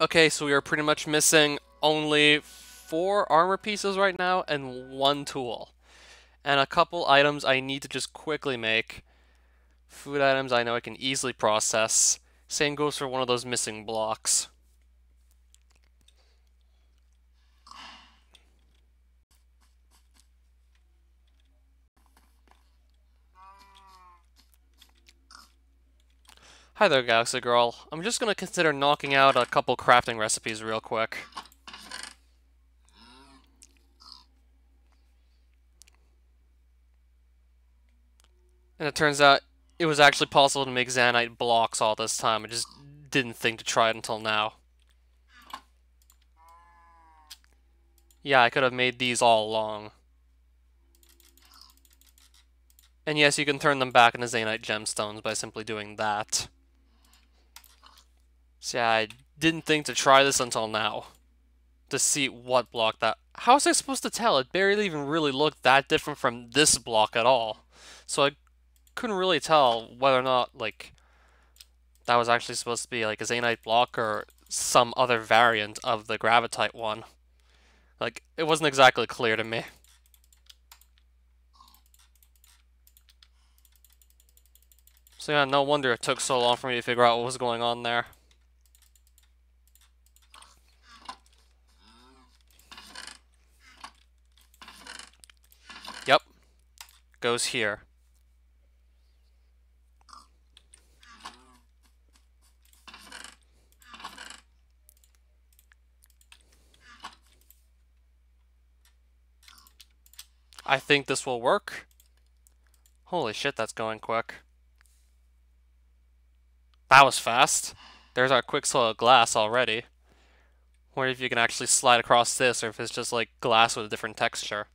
Okay, so we are pretty much missing only 4 armor pieces right now and 1 tool. And a couple items I need to just quickly make. Food items I know I can easily process. Same goes for one of those missing blocks. Hi there, Galaxy Girl. I'm just gonna consider knocking out a couple crafting recipes real quick. And it turns out it was actually possible to make Zanite blocks all this time. I just didn't think to try it until now. Yeah, I could have made these all along. And yes, you can turn them back into Zanite gemstones by simply doing that. So yeah, I didn't think to try this until now. To see what block that... How was I supposed to tell? It barely even really looked that different from this block at all. So I couldn't really tell whether or not, like, that was actually supposed to be like a Zanite block or some other variant of the Gravitite one. Like, it wasn't exactly clear to me. So yeah, no wonder it took so long for me to figure out what was going on there. Yep. Goes here. I think this will work. Holy shit, that's going quick. That was fast. There's our quicksilver glass already. Wonder if you can actually slide across this or if it's just like glass with a different texture.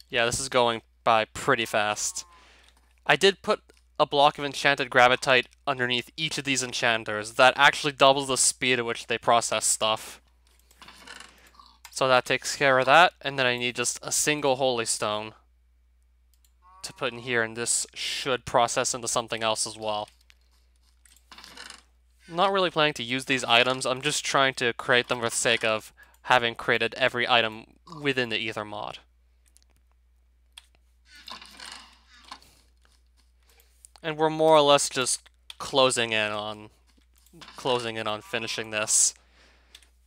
Yeah, this is going by pretty fast. I did put a block of enchanted gravitite underneath each of these enchanters. That actually doubles the speed at which they process stuff. So that takes care of that, and then I need just a single holy stone to put in here, and this should process into something else as well. I'm not really planning to use these items, I'm just trying to create them for the sake of having created every item within the Aether mod. And we're more or less just closing in on finishing this.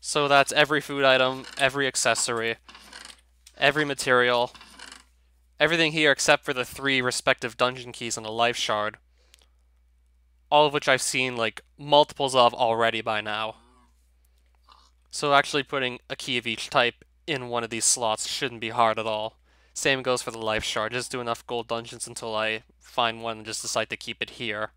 So that's every food item, every accessory, every material, everything here except for the 3 respective dungeon keys and a life shard. All of which I've seen like multiples of already by now. So actually putting a key of each type in one of these slots shouldn't be hard at all. Same goes for the life shard, just do enough gold dungeons until I find one and just decide to keep it here.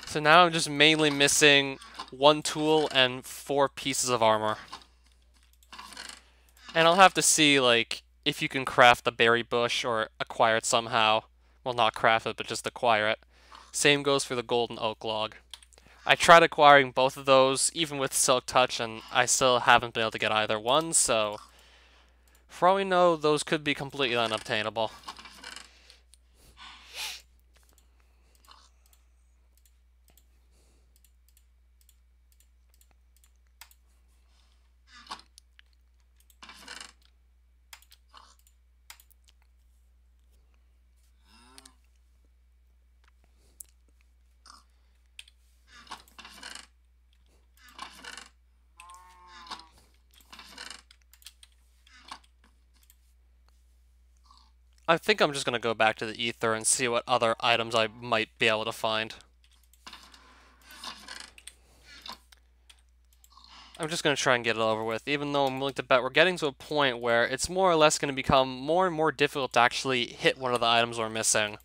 So now I'm just mainly missing 1 tool and 4 pieces of armor. And I'll have to see, like, if you can craft the berry bush or acquire it somehow. Well, not craft it, but just acquire it. Same goes for the golden oak log. I tried acquiring both of those, even with Silk Touch, and I still haven't been able to get either one, so... For all we know, those could be completely unobtainable. I think I'm just going to go back to the Aether and see what other items I might be able to find. I'm just going to try and get it over with, even though I'm willing to bet we're getting to a point where it's more or less going to become more and more difficult to actually hit one of the items we're missing.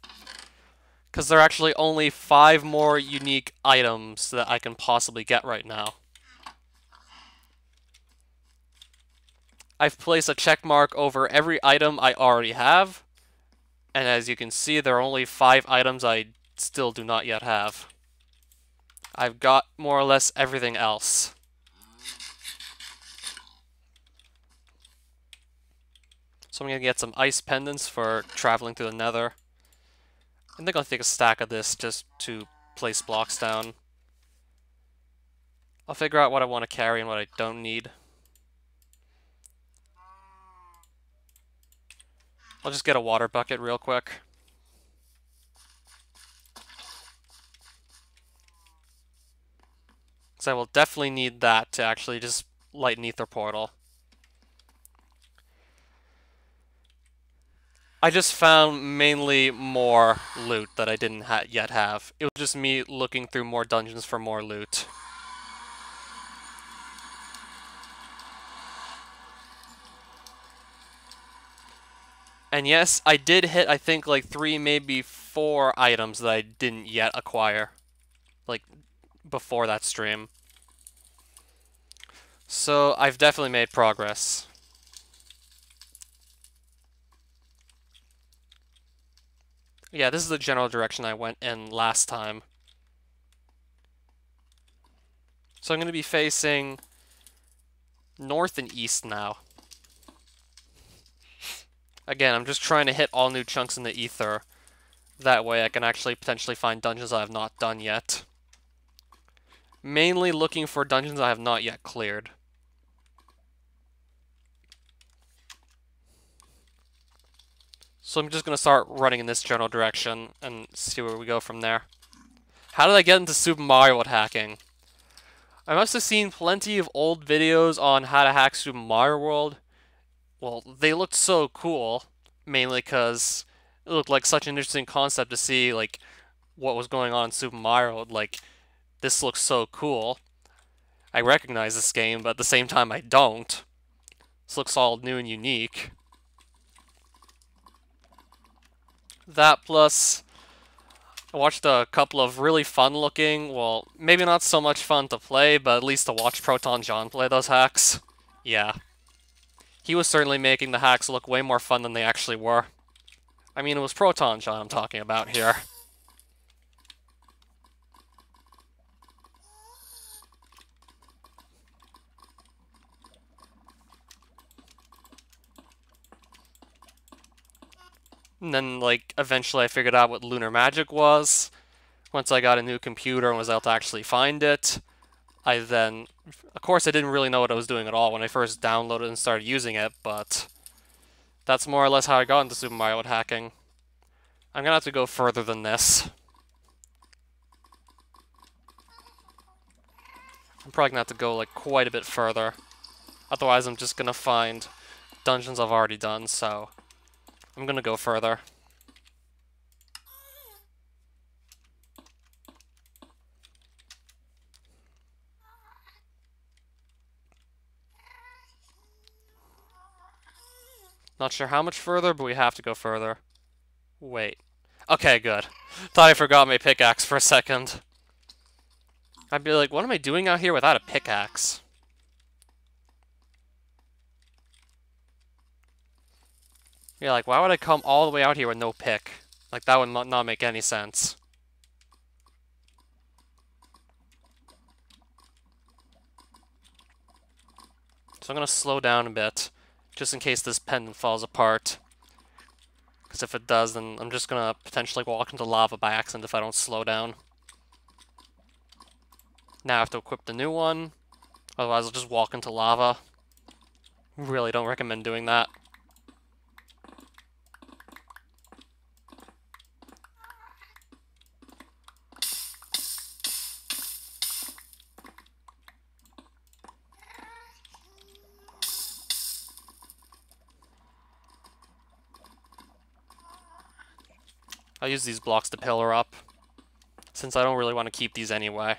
Because there are actually only 5 more unique items that I can possibly get right now. I've placed a check mark over every item I already have, and as you can see, there are only 5 items I still do not yet have. I've got more or less everything else. So I'm going to get some ice pendants for traveling through the nether. I think I'll take a stack of this just to place blocks down. I'll figure out what I want to carry and what I don't need. I'll just get a water bucket real quick. Because I will definitely need that to actually just light an Aether portal. I just found mainly more loot that I didn't yet have. It was just me looking through more dungeons for more loot. And yes, I did hit, I think, like 3, maybe 4 items that I didn't yet acquire. Like, before that stream. So, I've definitely made progress. Yeah, this is the general direction I went in last time. So I'm going to be facing north and east now. Again, I'm just trying to hit all new chunks in the Aether. That way I can actually potentially find dungeons I have not done yet. Mainly looking for dungeons I have not yet cleared. So I'm just going to start running in this general direction and see where we go from there. How did I get into Super Mario with hacking? I must have seen plenty of old videos on how to hack Super Mario World. Well, they looked so cool, mainly because it looked like such an interesting concept to see, like, what was going on in Super Mario. Like, this looks so cool. I recognize this game, but at the same time I don't. This looks all new and unique. That plus, I watched a couple of really fun-looking, well, maybe not so much fun to play, but at least to watch Proton John play those hacks. Yeah. He was certainly making the hacks look way more fun than they actually were. I mean, it was Proton John I'm talking about here. And then, like, eventually I figured out what lunar magic was. Once I got a new computer and was able to actually find it, I then... Of course, I didn't really know what I was doing at all when I first downloaded and started using it, but... That's more or less how I got into Super Mario with hacking. I'm gonna have to go further than this. I'm probably gonna have to go, like, quite a bit further. Otherwise, I'm just gonna find dungeons I've already done, so... I'm gonna go further. Not sure how much further, but we have to go further. Wait. Okay, good. Thought I forgot my pickaxe for a second. I'd be like, what am I doing out here without a pickaxe? You're like, why would I come all the way out here with no pick? Like, that would not make any sense. So I'm gonna slow down a bit, just in case this pendant falls apart. Because if it does, then I'm just gonna potentially walk into lava by accident if I don't slow down. Now I have to equip the new one, otherwise I'll just walk into lava. Really don't recommend doing that. I'll use these blocks to pillar up, since I don't really want to keep these anyway.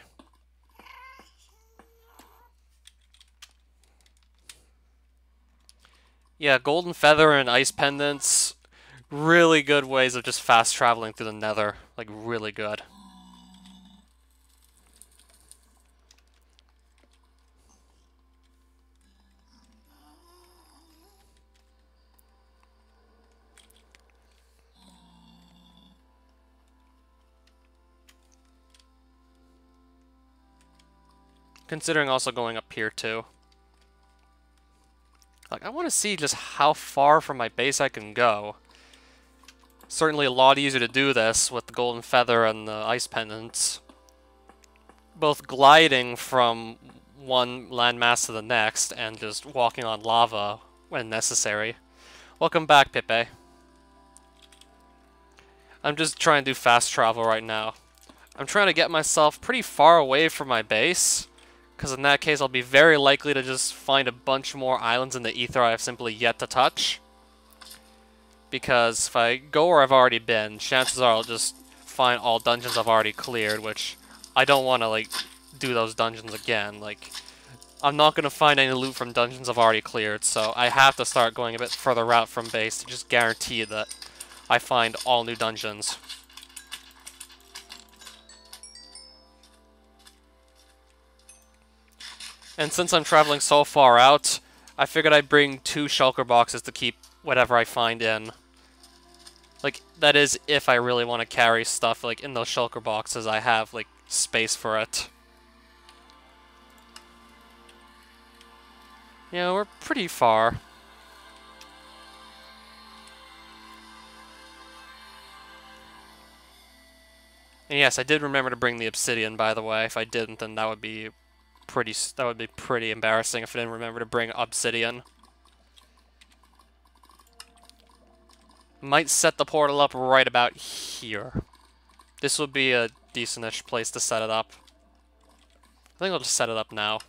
Yeah, golden feather and ice pendants, really good ways of just fast traveling through the nether. Like, really good. Considering also going up here too. Like, I want to see just how far from my base I can go. Certainly a lot easier to do this with the golden feather and the ice pendants. Both gliding from one landmass to the next and just walking on lava when necessary. Welcome back, Pipe. I'm just trying to do fast travel right now. I'm trying to get myself pretty far away from my base, because in that case I'll be very likely to just find a bunch more islands in the Aether I have simply yet to touch. Because if I go where I've already been, chances are I'll just find all dungeons I've already cleared, which I don't want to, like, do those dungeons again. Like, I'm not going to find any loot from dungeons I've already cleared, so I have to start going a bit further out from base to just guarantee that I find all new dungeons. And since I'm traveling so far out, I figured I'd bring 2 shulker boxes to keep whatever I find in. Like, that is if I really want to carry stuff, like, in those shulker boxes, I have, like, space for it. Yeah, we're pretty far. And yes, I did remember to bring the obsidian, by the way. If I didn't, then that would be pretty embarrassing if I didn't remember to bring obsidian. Might set the portal up right about here. This would be a decentish place to set it up. I think I'll just set it up now.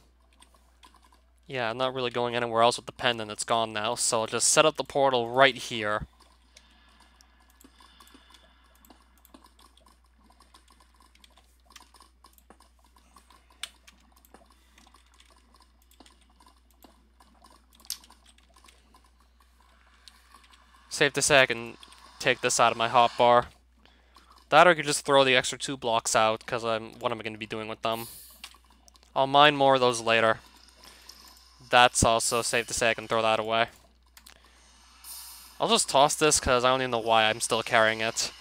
Yeah, I'm not really going anywhere else with the pendant, it's gone now, so I'll just set up the portal right here. Safe to say I can take this out of my hotbar. That or I could just throw the extra 2 blocks out, because what am I going to be doing with them? I'll mine more of those later. That's also safe to say I can throw that away. I'll just toss this, because I don't even know why I'm still carrying it.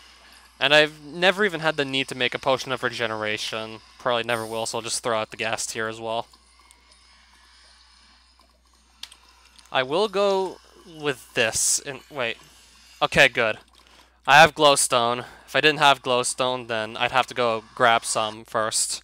And I've never even had the need to make a potion of regeneration. Probably never will, so I'll just throw out the gas tier as well. I will go with this. Wait. Okay, good. I have glowstone. If I didn't have glowstone, then I'd have to go grab some first.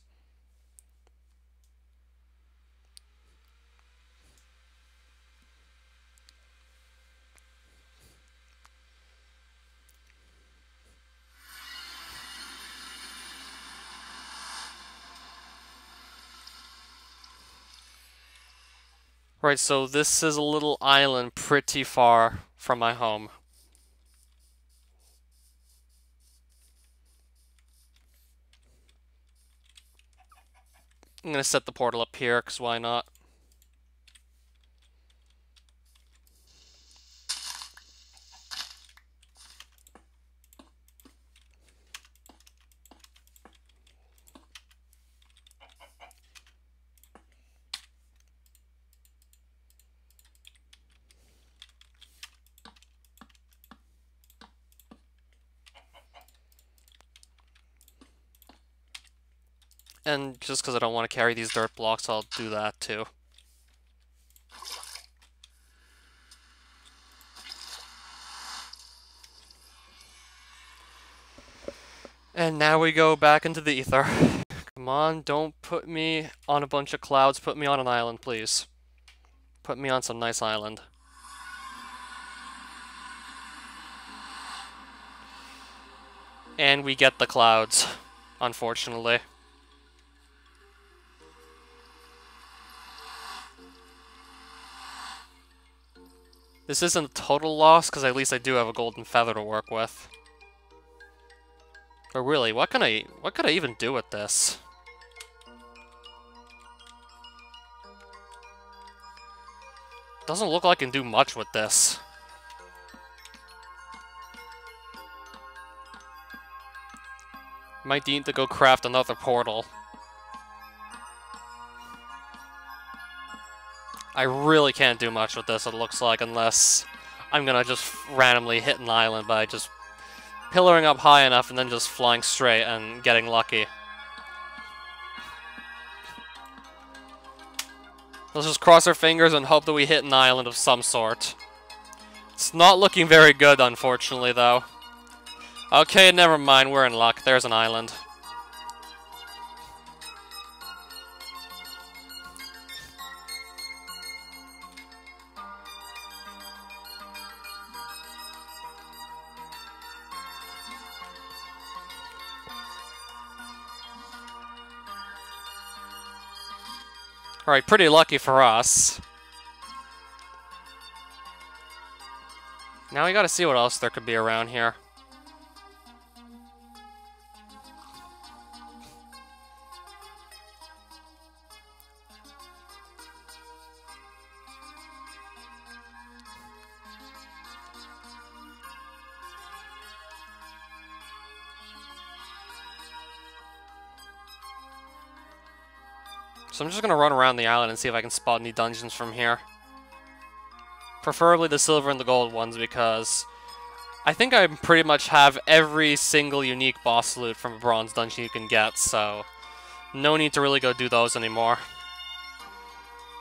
Right, so this is a little island pretty far from my home. I'm gonna set the portal up here, because why not? And just because I don't want to carry these dirt blocks, I'll do that too. And now we go back into the Aether. Come on, don't put me on a bunch of clouds, put me on an island, please. Put me on some nice island. And we get the clouds, unfortunately. This isn't a total loss, because at least I do have a golden feather to work with. But really, what could I even do with this? Doesn't look like I can do much with this. Might need to go craft another portal. I really can't do much with this, it looks like, unless I'm gonna just randomly hit an island by just pillaring up high enough and then just flying straight and getting lucky. Let's just cross our fingers and hope that we hit an island of some sort. It's not looking very good, unfortunately, though. Okay, never mind, we're in luck. There's an island. Alright, pretty lucky for us. Now we gotta see what else there could be around here. So I'm just gonna run around the island and see if I can spot any dungeons from here. Preferably the silver and the gold ones, because I think I pretty much have every single unique boss loot from a bronze dungeon you can get, so no need to really go do those anymore.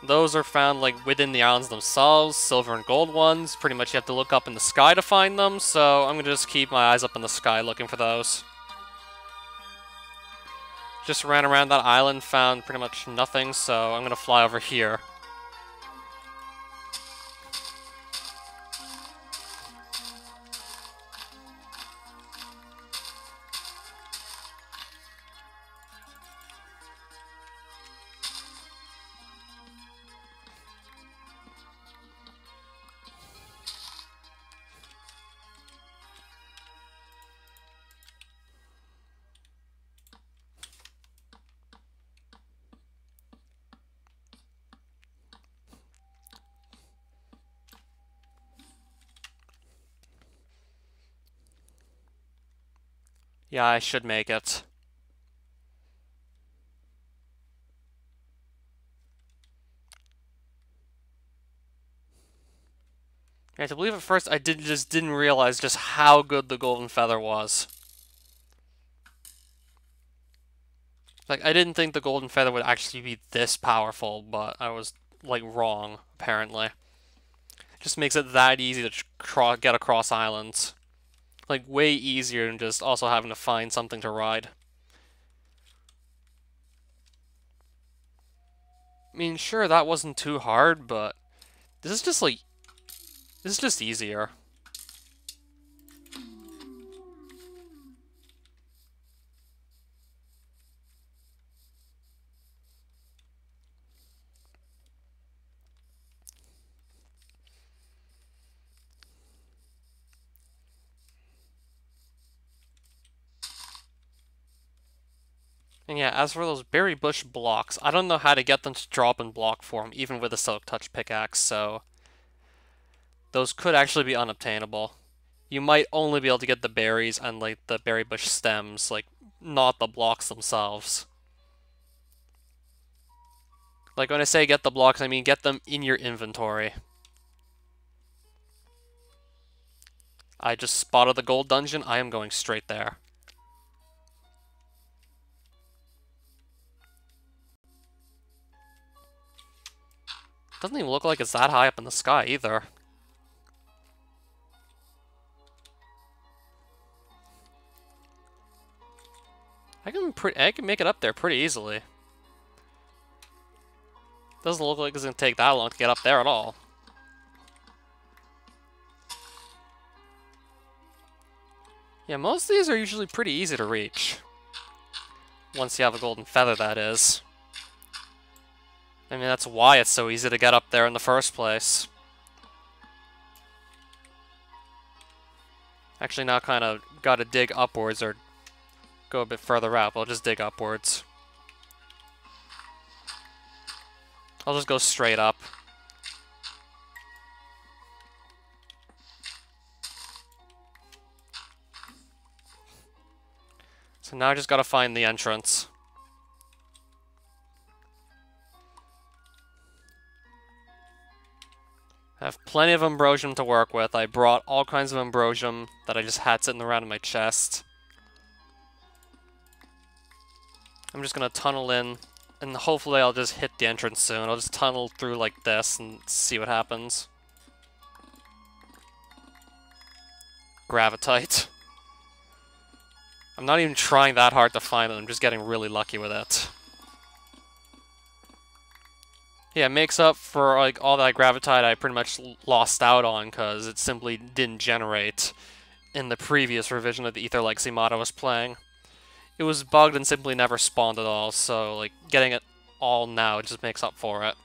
Those are found like within the islands themselves, silver and gold ones. Pretty much you have to look up in the sky to find them, so I'm gonna just keep my eyes up in the sky looking for those. Just ran around that island, found pretty much nothing, so I'm gonna fly over here. Yeah, I should make it. Yeah, to believe at first I just didn't realize just how good the golden feather was. Like, I didn't think the golden feather would actually be this powerful, but I was, like, wrong, apparently. It just makes it that easy to get across islands. Like, way easier than just also having to find something to ride. I mean, sure, that wasn't too hard, but this is just, like, this is just easier. And yeah, as for those berry bush blocks, I don't know how to get them to drop in block form, even with a Silk Touch pickaxe, so those could actually be unobtainable. You might only be able to get the berries and, like, the berry bush stems, like, not the blocks themselves. Like, when I say get the blocks, I mean get them in your inventory. I just spotted the gold dungeon, I am going straight there. Doesn't even look like it's that high up in the sky either. I can make it up there pretty easily. Doesn't look like it's gonna take that long to get up there at all. Yeah, most of these are usually pretty easy to reach. Once you have a golden feather, that is. I mean, that's why it's so easy to get up there in the first place. Actually, now kind of gotta dig upwards or go a bit further out. I'll just dig upwards. I'll just go straight up. So now I just gotta find the entrance. I have plenty of ambrosium to work with. I brought all kinds of ambrosium that I just had sitting around in my chest. I'm just gonna tunnel in And hopefully I'll just hit the entrance soon. I'll just tunnel through like this and see what happens. Gravitite. I'm not even trying that hard to find it, I'm just getting really lucky with it. Yeah, it makes up for like all that gravitite I pretty much lost out on because it simply didn't generate in the previous revision of the Aether Legacy Mod I was playing. It was bugged and simply never spawned at all, so like getting it all now just makes up for it.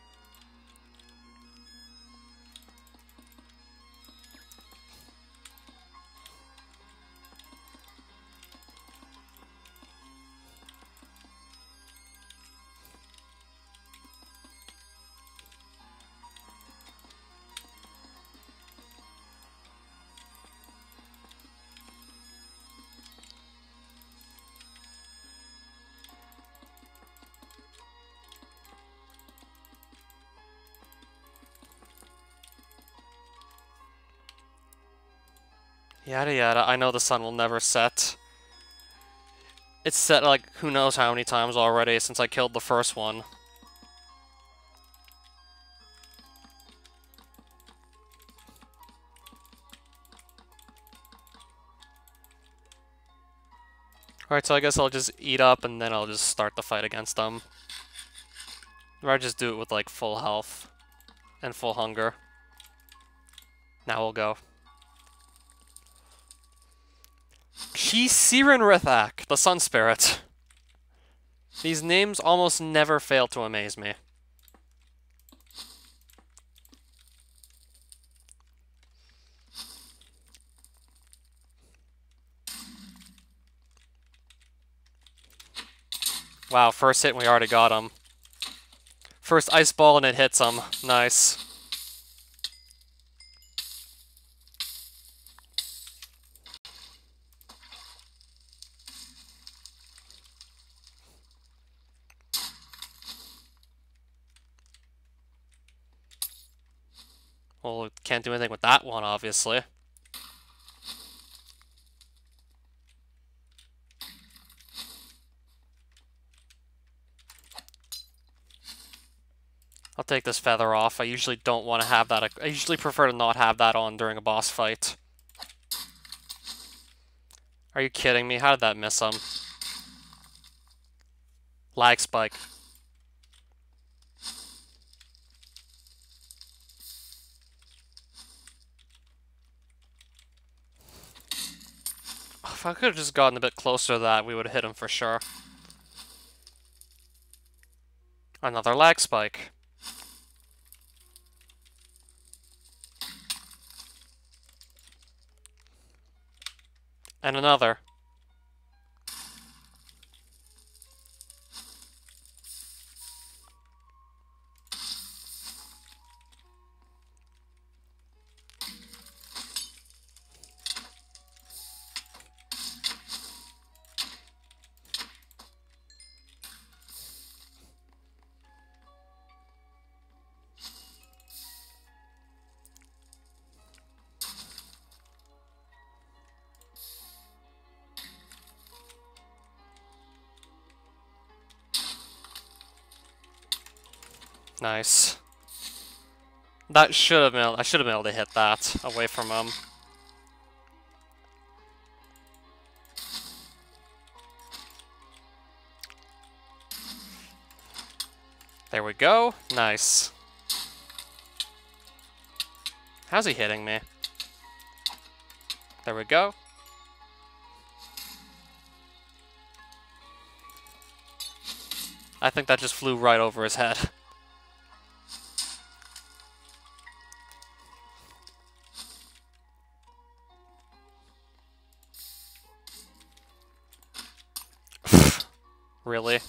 Yada yada, I know the sun will never set. It's set like who knows how many times already since I killed the first one. Alright, so I guess I'll just eat up and then I'll just start the fight against them. Or I just do it with like full health and full hunger. Now we'll go. Siren Rithak, the Sun Spirit. These names almost never fail to amaze me. Wow, first hit and we already got him. First ice ball and it hits him. Nice. Well, can't do anything with that one, obviously. I'll take this feather off. I usually don't want to have that. I usually prefer to not have that on during a boss fight. Are you kidding me? How did that miss him? Lag spike. If I could have just gotten a bit closer to that, we would have hit him for sure. Another lag spike. And another. Nice. That should have been. I should have been able to hit that away from him. There we go. Nice. How's he hitting me? There we go. I think that just flew right over his head. Really?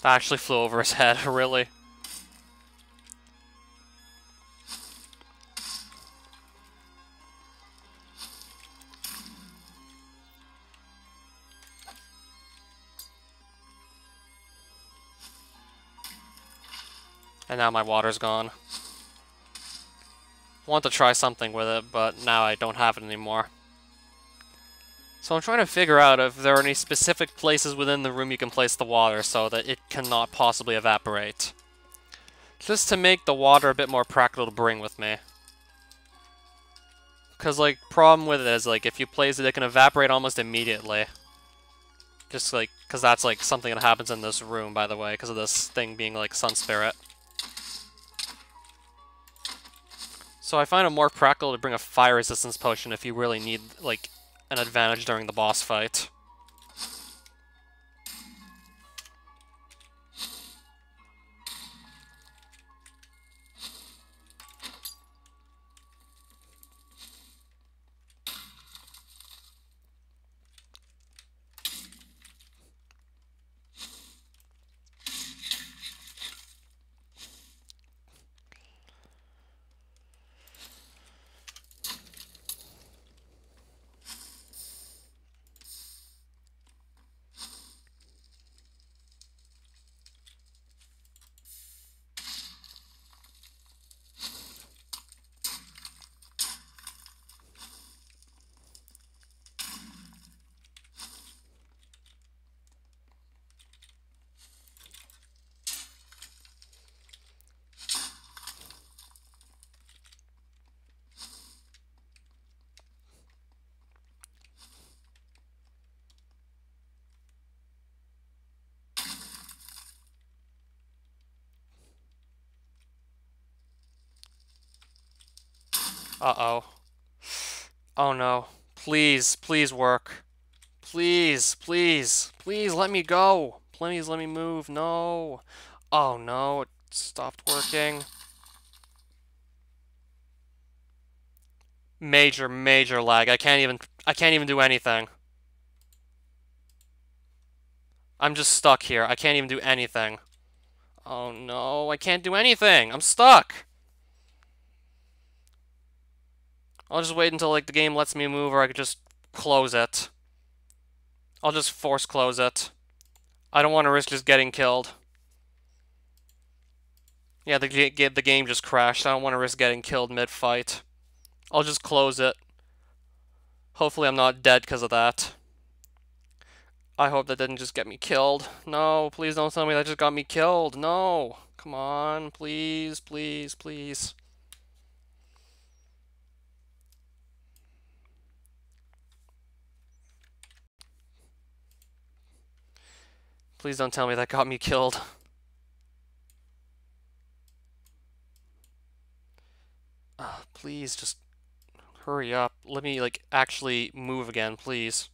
I actually flew over his head, really. And now my water's gone. Want to try something with it, but now I don't have it anymore. So I'm trying to figure out if there are any specific places within the room you can place the water so that it cannot possibly evaporate. Just to make the water a bit more practical to bring with me. Because, like, problem with it is, like, if you place it, it can evaporate almost immediately. Just, like, because that's, like, something that happens in this room, by the way, because of this thing being, like, Sun Spirit. So I find it more practical to bring a fire resistance potion if you really need, like, an advantage during the boss fight. Uh-oh. Oh no. Please, please work. Please, please, please let me go. Please let me move. No. Oh no, it stopped working. Major, major lag. I can't even do anything. I'm just stuck here. I can't even do anything. Oh no, I can't do anything. I'm stuck. I'll just wait until, like, the game lets me move, or I could just close it. I'll just force close it. I don't want to risk just getting killed. Yeah, the game just crashed. I don't want to risk getting killed mid-fight. I'll just close it. Hopefully I'm not dead because of that. I hope that didn't just get me killed. No, please don't tell me that just got me killed. No. Come on, please, please, please. Please don't tell me that got me killed. Please, just hurry up. Let me, like, actually move again, please.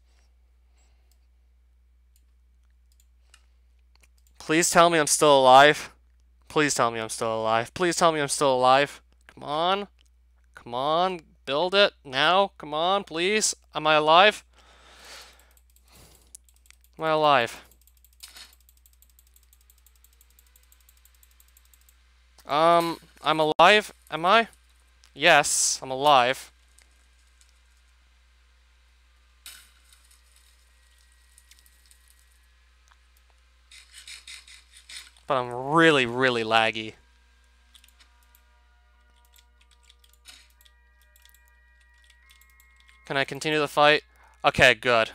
Please tell me I'm still alive. Please tell me I'm still alive. Please tell me I'm still alive. Come on. Come on. Build it. Now. Come on, please. Am I alive? Am I alive? I'm alive? Am I? Yes, I'm alive. But I'm really, really laggy. Can I continue the fight? Okay, good.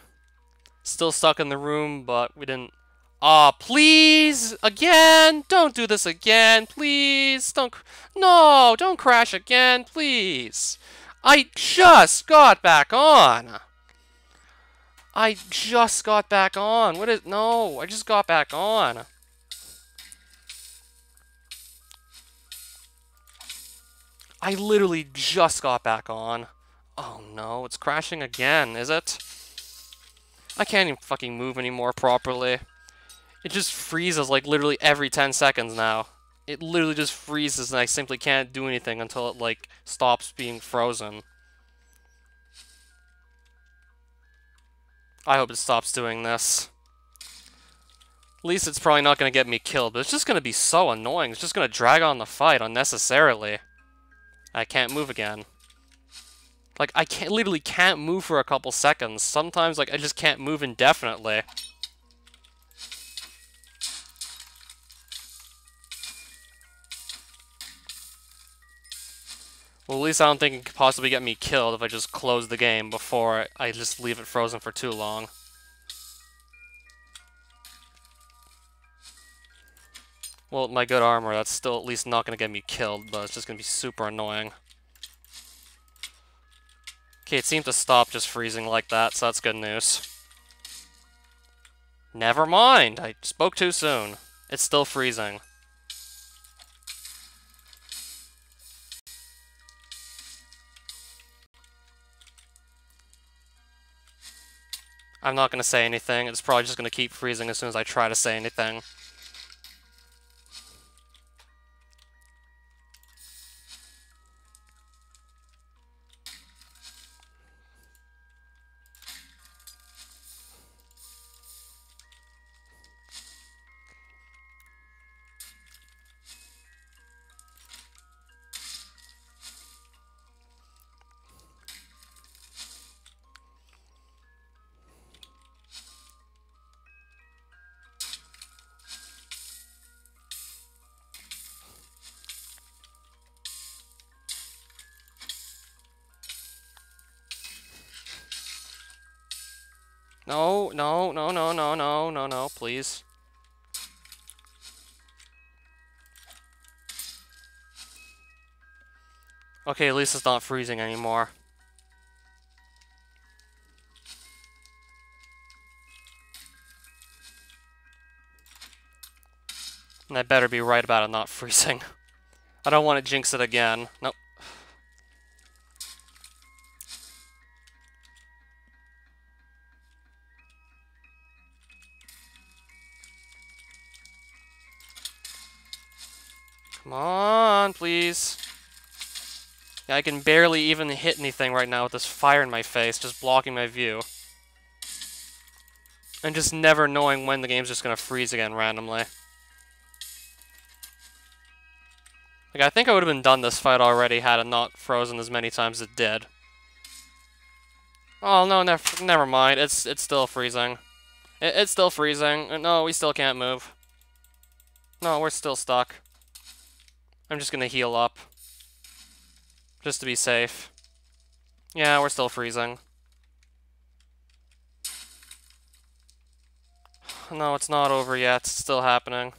Still stuck in the room, but we didn't... Aw, please! Again! Don't do this again, please! No, don't crash again, please! I just got back on! I just got back on! What is... No, I just got back on! I literally just got back on. Oh no, it's crashing again, is it? I can't even fucking move anymore properly. It just freezes like literally every 10 seconds now. It literally just freezes and I simply can't do anything until it like stops being frozen. I hope it stops doing this. least it's probably not going to get me killed, but it's just going to be so annoying. It's just going to drag on the fight unnecessarily. I can't move again. Like, I literally can't move for a couple seconds. Sometimes, like, I just can't move indefinitely. Well, at least I don't think it could possibly get me killed if I just close the game before I just leave it frozen for too long. Well, with my good armor, that's still at least not going to get me killed, but it's just going to be super annoying. Okay, it seemed to stop just freezing like that, so that's good news. Never mind! I spoke too soon. It's still freezing. I'm not going to say anything. It's probably just going to keep freezing as soon as I try to say anything. No, no, no, no, no, no, no, no, please. Okay, at least it's not freezing anymore. And I better be right about it not freezing. I don't want to jinx it again. Nope. Come on, please. Yeah, I can barely even hit anything right now with this fire in my face, just blocking my view. And just never knowing when the game's just gonna freeze again randomly. Like, I think I would have been done this fight already had it not frozen as many times as it did. Oh, no, never mind. It's still freezing. It's still freezing. No, we still can't move. No, we're still stuck. I'm just gonna heal up. Just to be safe. Yeah, we're still freezing. No, it's not over yet. It's still happening.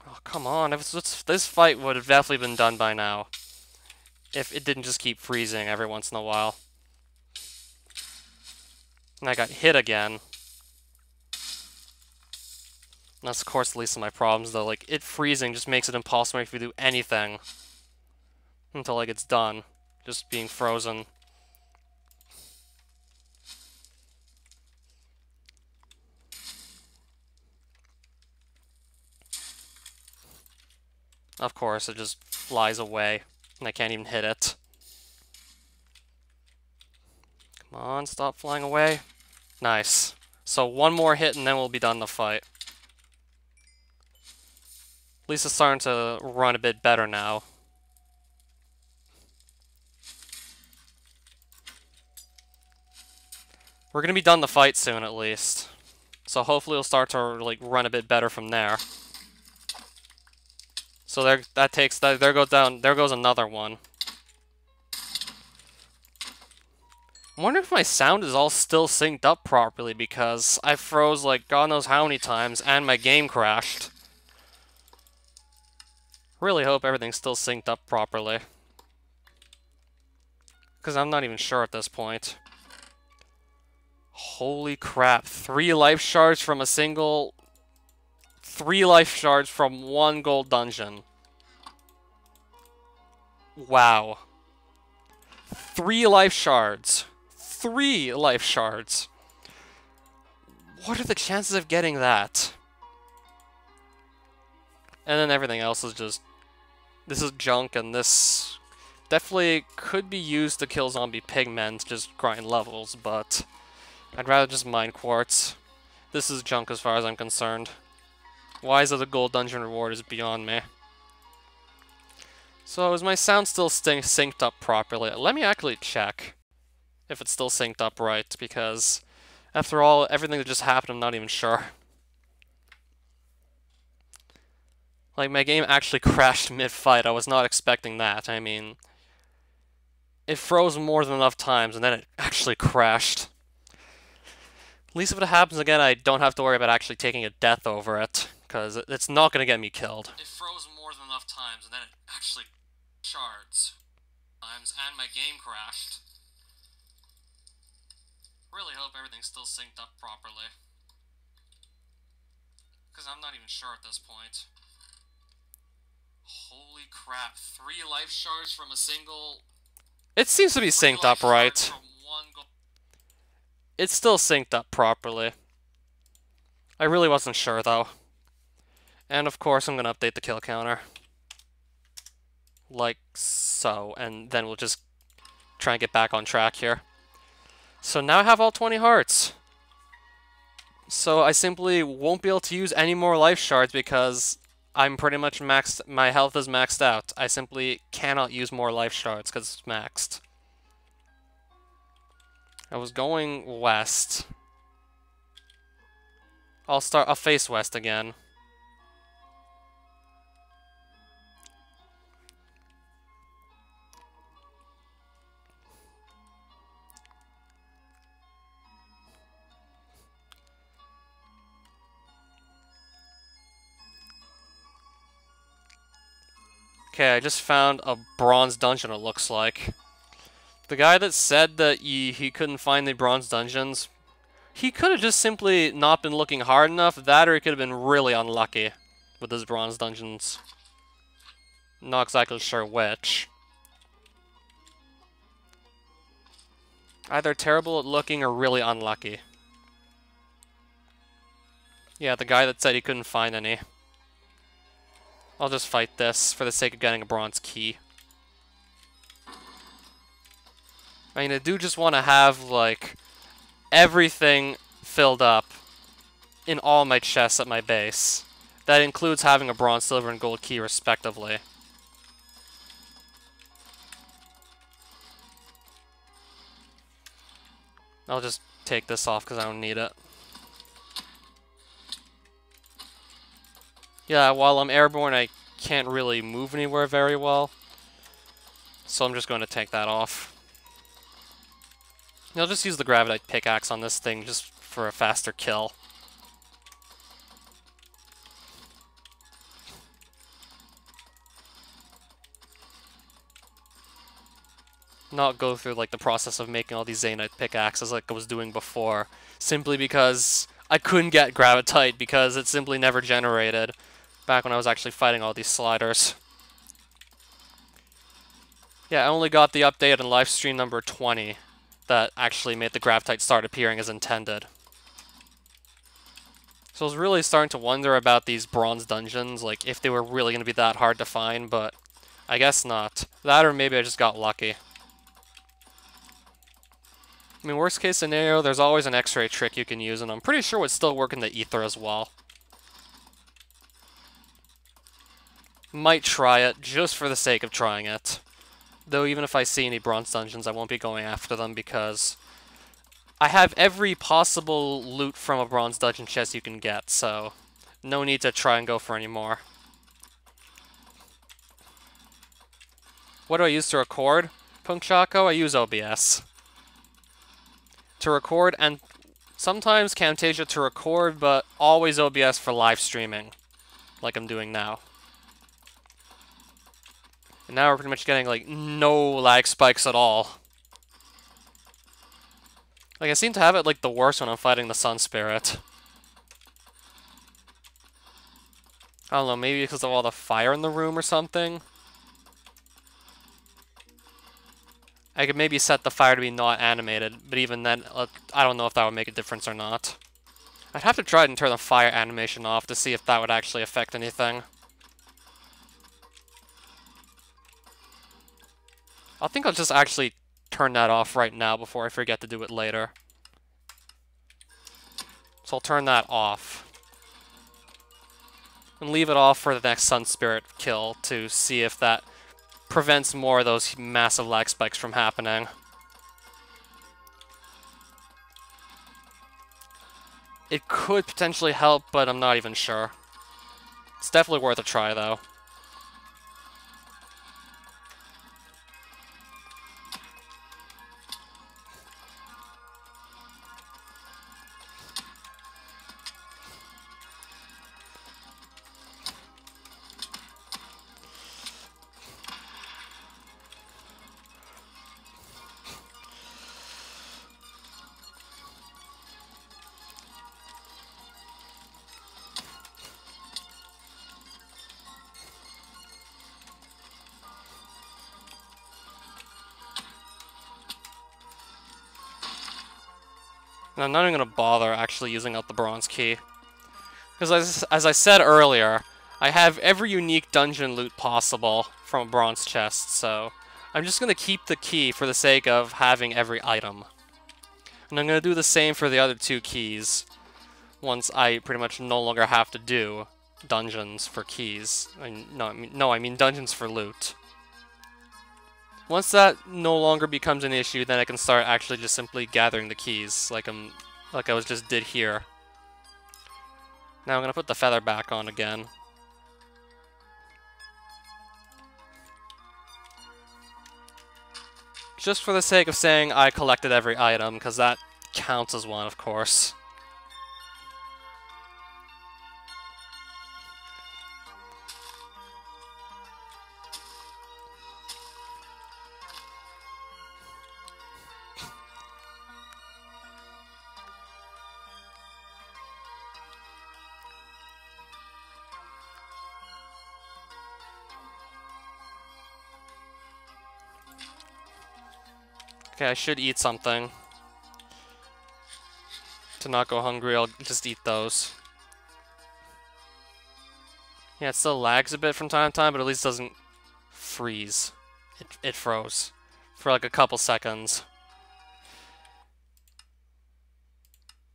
Oh, come on. This fight would have definitely been done by now. If it didn't just keep freezing every once in a while. And I got hit again. That's, of course, the least of my problems, though. Like, it freezing just makes it impossible if you do anything. Until, like, it's done. Just being frozen. Of course, it just flies away. And I can't even hit it. Come on, stop flying away. Nice. So one more hit and then we'll be done the fight. At least it's starting to run a bit better now. We're gonna be done the fight soon, at least. So hopefully it'll start to, like, run a bit better from there. So there goes another one. I wonder if my sound is all still synced up properly, because I froze, like, God knows how many times, and my game crashed. Really hope everything's still synced up properly. Because I'm not even sure at this point. Holy crap. 3 life shards from a single... 3 life shards from 1 gold dungeon. Wow. 3 life shards. 3 life shards. What are the chances of getting that? And then everything else is just... This is junk, and this definitely could be used to kill zombie pigmen to just grind levels, but I'd rather just mine quartz. This is junk as far as I'm concerned. Why is it a gold dungeon reward is beyond me. So is my sound still synced up properly? Let me actually check if it's still synced up right, because after all, everything that just happened, I'm not even sure. Like, my game actually crashed mid-fight. I was not expecting that. I mean, it froze more than enough times, and then it actually crashed. At least if it happens again, I don't have to worry about actually taking a death over it, because it's not going to get me killed. It froze more than enough times, and then it actually shards times, and my game crashed. Really hope everything's still synced up properly, because I'm not even sure at this point. Holy crap, 3 life shards from a single... It seems to be synced up right. It's still synced up properly. I really wasn't sure though. And of course I'm gonna update the kill counter. Like so, and then we'll just try and get back on track here. So now I have all 20 hearts. So I simply won't be able to use any more life shards because I'm pretty much maxed, my health is maxed out. I simply cannot use more life shards because it's maxed. I was going west. I'll face west again. Okay, I just found a bronze dungeon, it looks like. The guy that said that he couldn't find the bronze dungeons, he could have just simply not been looking hard enough, that or he could have been really unlucky with his bronze dungeons. Not exactly sure which. Either terrible at looking or really unlucky. Yeah, the guy that said he couldn't find any. I'll just fight this for the sake of getting a bronze key. I mean, I do just want to have, like, everything filled up in all my chests at my base. That includes having a bronze, silver, and gold key, respectively. I'll just take this off because I don't need it. Yeah, while I'm airborne, I can't really move anywhere very well. So I'm just going to take that off. I'll just use the Gravidite pickaxe on this thing just for a faster kill. Not go through like the process of making all these Zanite pickaxes like I was doing before, simply because I couldn't get Gravitite because it simply never generated back when I was actually fighting all these sliders. Yeah, I only got the update in livestream number 20 that actually made the Gravitite start appearing as intended. So I was really starting to wonder about these bronze dungeons, like if they were really going to be that hard to find, but I guess not. That or maybe I just got lucky. I mean, worst case scenario, there's always an X-ray trick you can use, and I'm pretty sure it would still work in the Aether as well. Might try it, just for the sake of trying it. Though even if I see any bronze dungeons, I won't be going after them because I have every possible loot from a bronze dungeon chest you can get, so no need to try and go for any more. What do I use to record? Punchako? I use OBS. To record, and sometimes Camtasia to record, but always OBS for live streaming, like I'm doing now. And now we're pretty much getting, like, no lag spikes at all. Like, I seem to have it, like, the worst when I'm fighting the Sun Spirit. I don't know, maybe because of all the fire in the room or something? I could maybe set the fire to be not animated, but even then, I don't know if that would make a difference or not. I'd have to try and turn the fire animation off to see if that would actually affect anything. I think I'll just actually turn that off right now before I forget to do it later. So I'll turn that off. And leave it off for the next Sun Spirit kill to see if that prevents more of those massive lag spikes from happening. It could potentially help, but I'm not even sure. It's definitely worth a try, though. And I'm not even going to bother actually using out the bronze key. Because as I said earlier, I have every unique dungeon loot possible from a bronze chest, so I'm just going to keep the key for the sake of having every item. And I'm going to do the same for the other two keys, once I pretty much no longer have to do dungeons for keys. I mean dungeons for loot. Once that no longer becomes an issue, then I can start actually just simply gathering the keys, like I was just did here. Now I'm gonna put the feather back on again. Just for the sake of saying I collected every item, because that counts as one, of course. Okay, I should eat something. To not go hungry, I'll just eat those. Yeah, it still lags a bit from time to time, but at least doesn't freeze. It froze for like a couple seconds.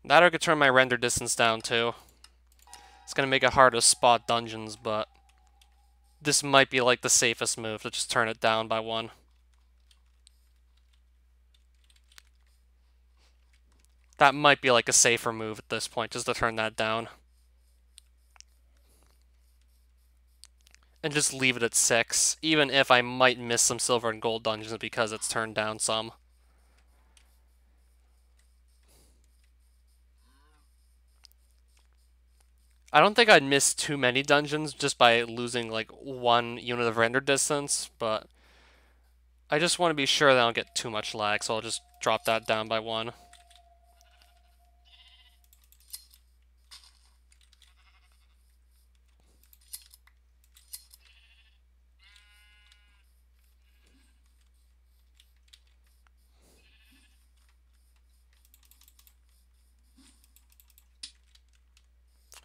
That I could turn my render distance down too. It's gonna make it hard to spot dungeons, but this might be like the safest move to just turn it down by 1. That might be like a safer move at this point, just to turn that down. And just leave it at 6, even if I might miss some silver and gold dungeons because it's turned down some. I don't think I'd miss too many dungeons just by losing like 1 unit of render distance, but I just want to be sure that I don't get too much lag, so I'll just drop that down by 1.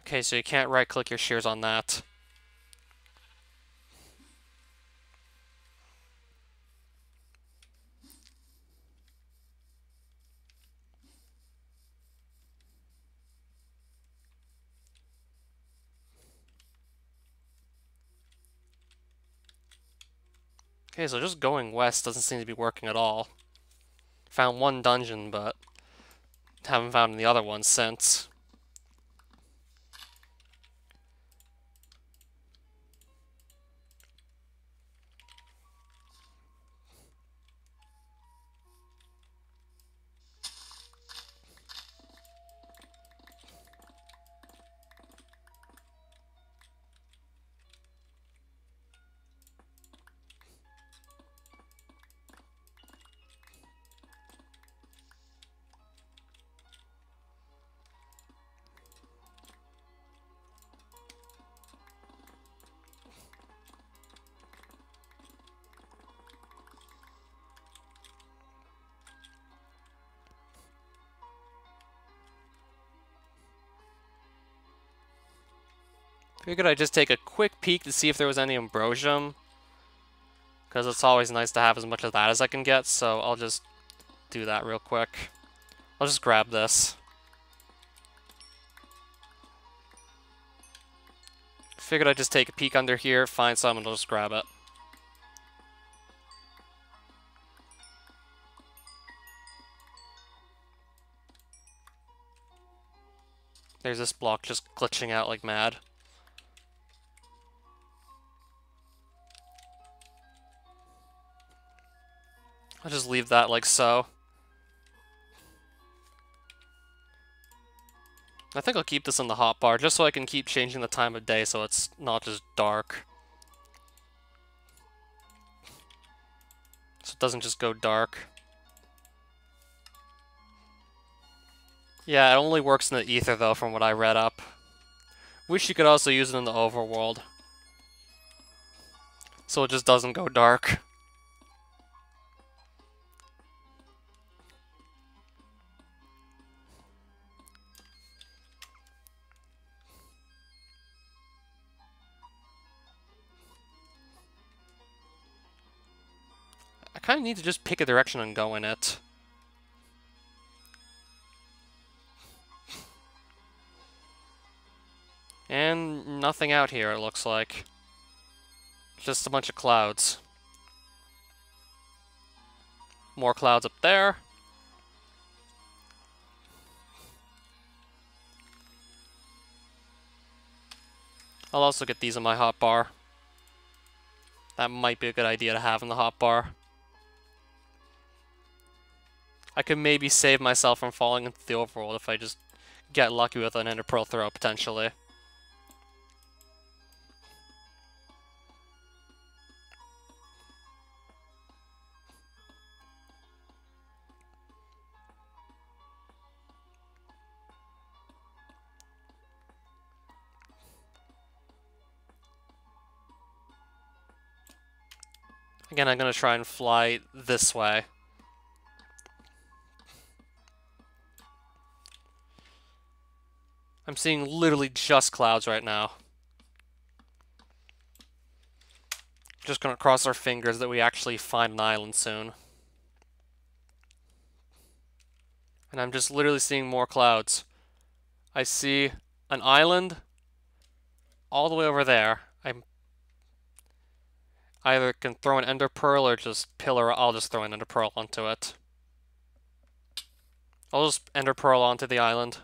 Okay, so you can't right-click your shears on that. Okay, so just going west doesn't seem to be working at all. Found 1 dungeon, but haven't found any other ones since. Figured I'd just take a quick peek to see if there was any ambrosium, because it's always nice to have as much of that as I can get, so I'll just do that real quick. I'll just grab this. Figured I'd just take a peek under here, find some, and I'll just grab it. There's this block just glitching out like mad. I'll just leave that like so. I think I'll keep this in the hotbar just so I can keep changing the time of day so it's not just dark. So it doesn't just go dark. Yeah, it only works in the Aether though from what I read up. Wish you could also use it in the overworld. So it just doesn't go dark. I kind of need to just pick a direction and go in it. And nothing out here, it looks like. Just a bunch of clouds. More clouds up there. I'll also get these in my hotbar. That might be a good idea to have in the hotbar. I could maybe save myself from falling into the overworld if I just get lucky with an Ender Pearl throw, potentially. Again, I'm going to try and fly this way. I'm seeing literally just clouds right now. Just going to cross our fingers that we actually find an island soon. And I'm just literally seeing more clouds. I see an island all the way over there. I'm either can throw an Ender Pearl or just pillar. I'll just throw an Ender Pearl onto it. I'll just Ender Pearl onto the island.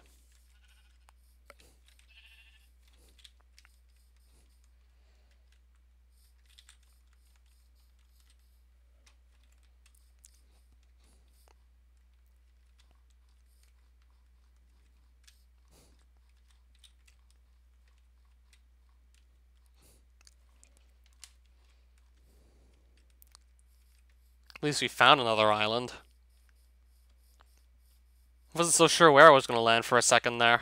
At least we found another island. Wasn't so sure where I was going to land for a second there.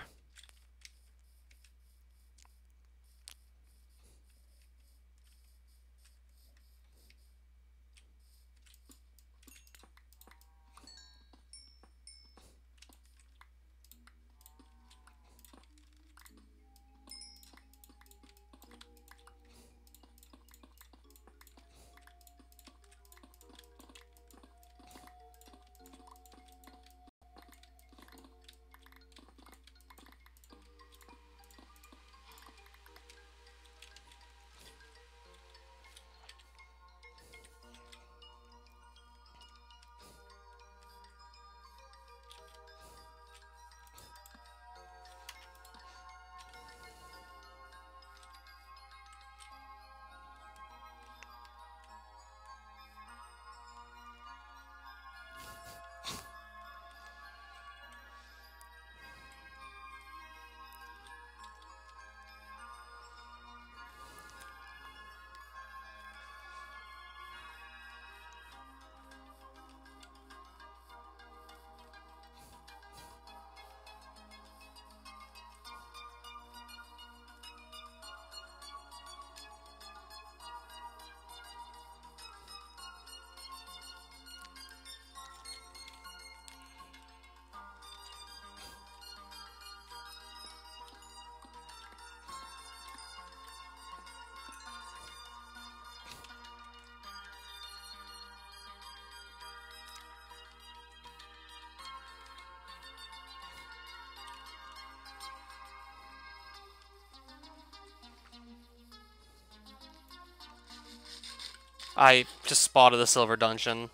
I just spotted the silver dungeon.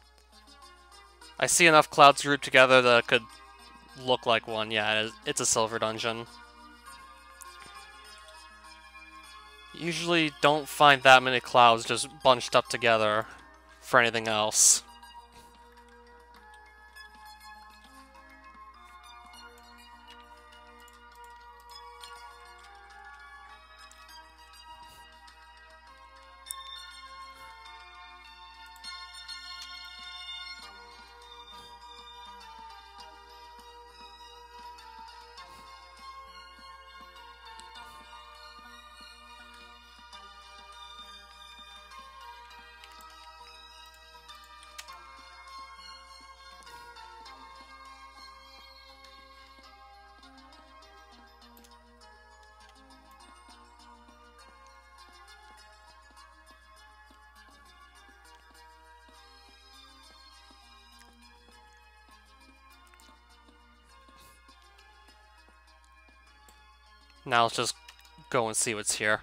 I see enough clouds grouped together that it could look like one. Yeah, it's a silver dungeon. Usually don't find that many clouds just bunched up together for anything else. Now let's just go and see what's here.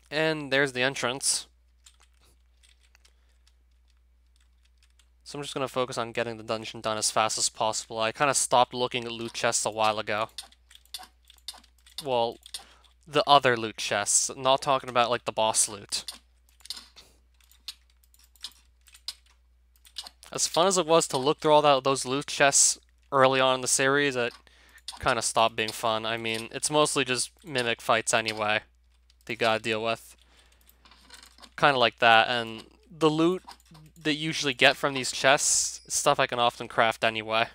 And there's the entrance. So I'm just going to focus on getting the dungeon done as fast as possible. I kind of stopped looking at loot chests a while ago. Well, the other loot chests. Not talking about, like, the boss loot. As fun as it was to look through all those loot chests early on in the series, it kind of stopped being fun. I mean, it's mostly just mimic fights anyway that you gotta deal with. Kind of like that, and the loot that you usually get from these chests, stuff I can often craft anyway.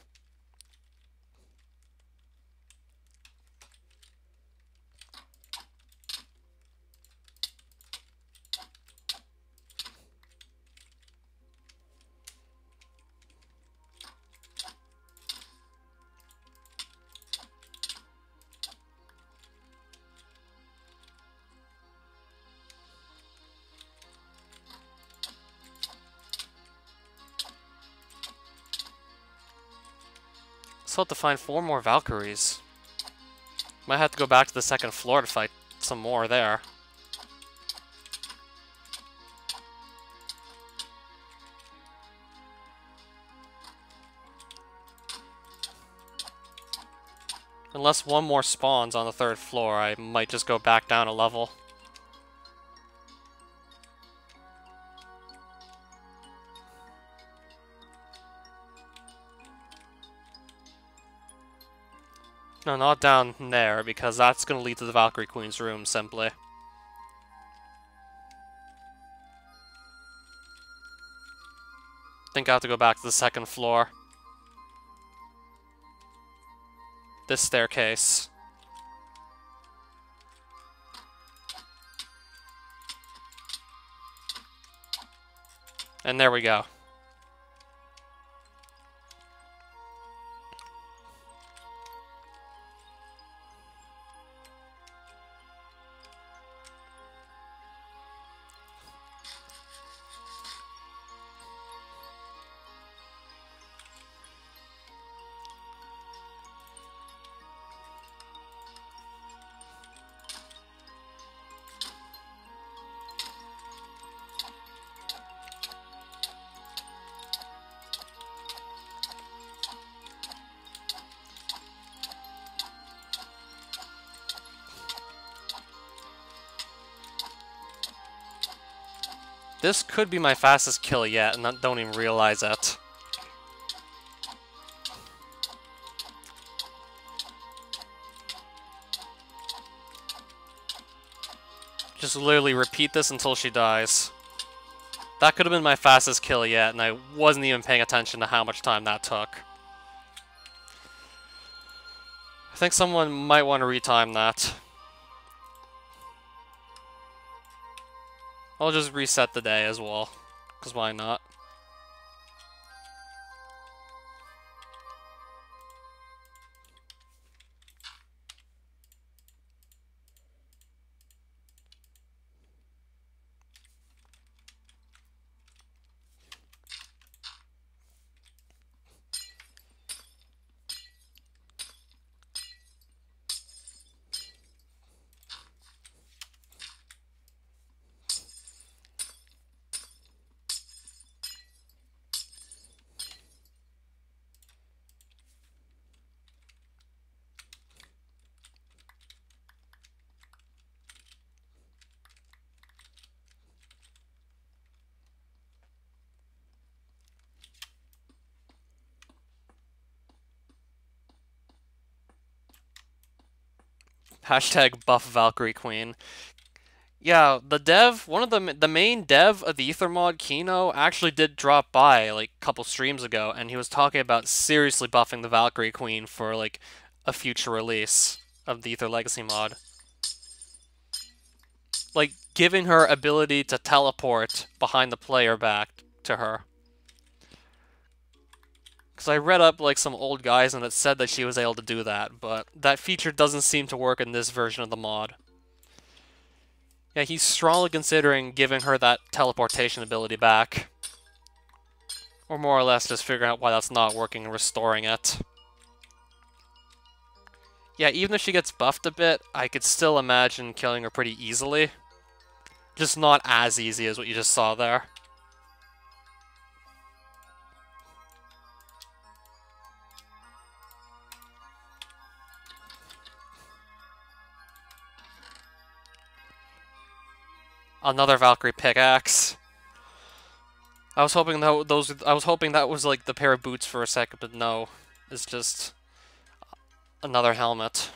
Still have to find 4 more Valkyries. Might have to go back to the second floor to fight some more there. Unless one more spawns on the 3rd floor, I might just go back down a level. No, not down there, because that's going to lead to the Valkyrie Queen's room, simply. I think I have to go back to the 2nd floor. This staircase. And there we go. This could be my fastest kill yet, and I don't even realize it. Just literally repeat this until she dies. That could have been my fastest kill yet, and I wasn't even paying attention to how much time that took. I think someone might want to retime that. I'll just reset the day as well, because why not? Hashtag buff Valkyrie Queen. Yeah, one of the main dev of the Aether mod, Kino, actually did drop by like a couple streams ago, and he was talking about seriously buffing the Valkyrie Queen for like a future release of the Aether Legacy mod. Like giving her ability to teleport behind the player back to her. Because I read up like some old guys and it said that she was able to do that, but that feature doesn't seem to work in this version of the mod. Yeah, he's strongly considering giving her that teleportation ability back. Or more or less just figuring out why that's not working and restoring it. Yeah, even if she gets buffed a bit, I could still imagine killing her pretty easily. Just not as easy as what you just saw there. Another Valkyrie pickaxe. I was hoping that was like the pair of boots for a second, but no. It's just another helmet.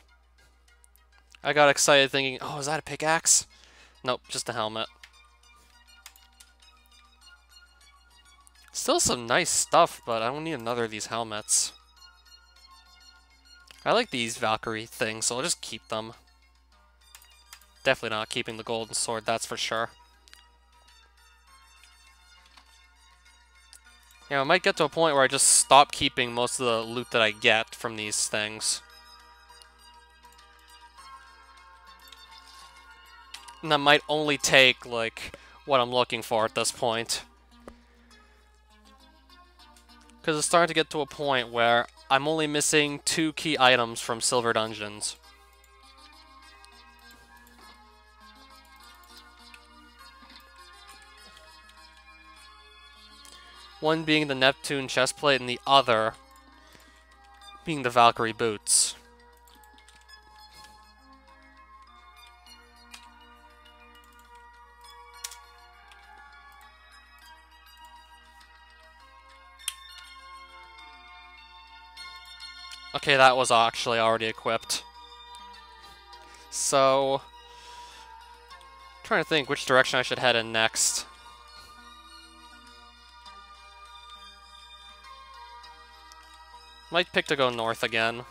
I got excited thinking, oh, is that a pickaxe? Nope, just a helmet. Still some nice stuff, but I don't need another of these helmets. I like these Valkyrie things, so I'll just keep them. Definitely not keeping the golden sword, that's for sure. Yeah, I might get to a point where I just stop keeping most of the loot that I get from these things. And that might only take, like, what I'm looking for at this point. Because it's starting to get to a point where I'm only missing 2 key items from Silver Dungeons. One being the Neptune chestplate and the other being the Valkyrie boots. Okay, that was actually already equipped. So, trying to think which direction I should head in next. Might pick to go north again.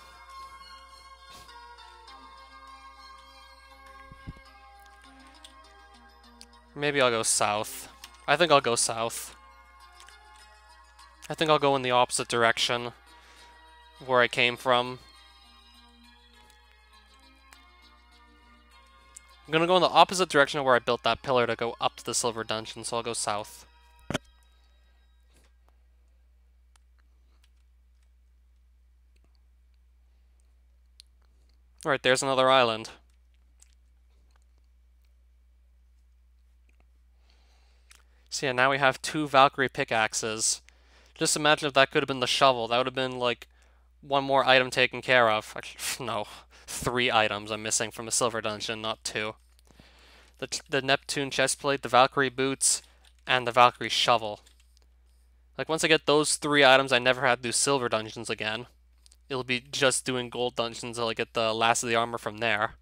Maybe I'll go south. I think I'll go south. I think I'll go in the opposite direction where I came from. I'm gonna go in the opposite direction of where I built that pillar to go up to the Silver Dungeon, so I'll go south. Alright, there's another island. So yeah, now we have 2 Valkyrie pickaxes. Just imagine if that could have been the shovel. That would have been like 1 more item taken care of. Actually, no, 3 items I'm missing from the Silver Dungeon, not 2. The Neptune chestplate, the Valkyrie boots, and the Valkyrie shovel. Like, once I get those 3 items, I never have to do Silver Dungeons again. It'll be just doing Gold Dungeons until I get the last of the armor from there.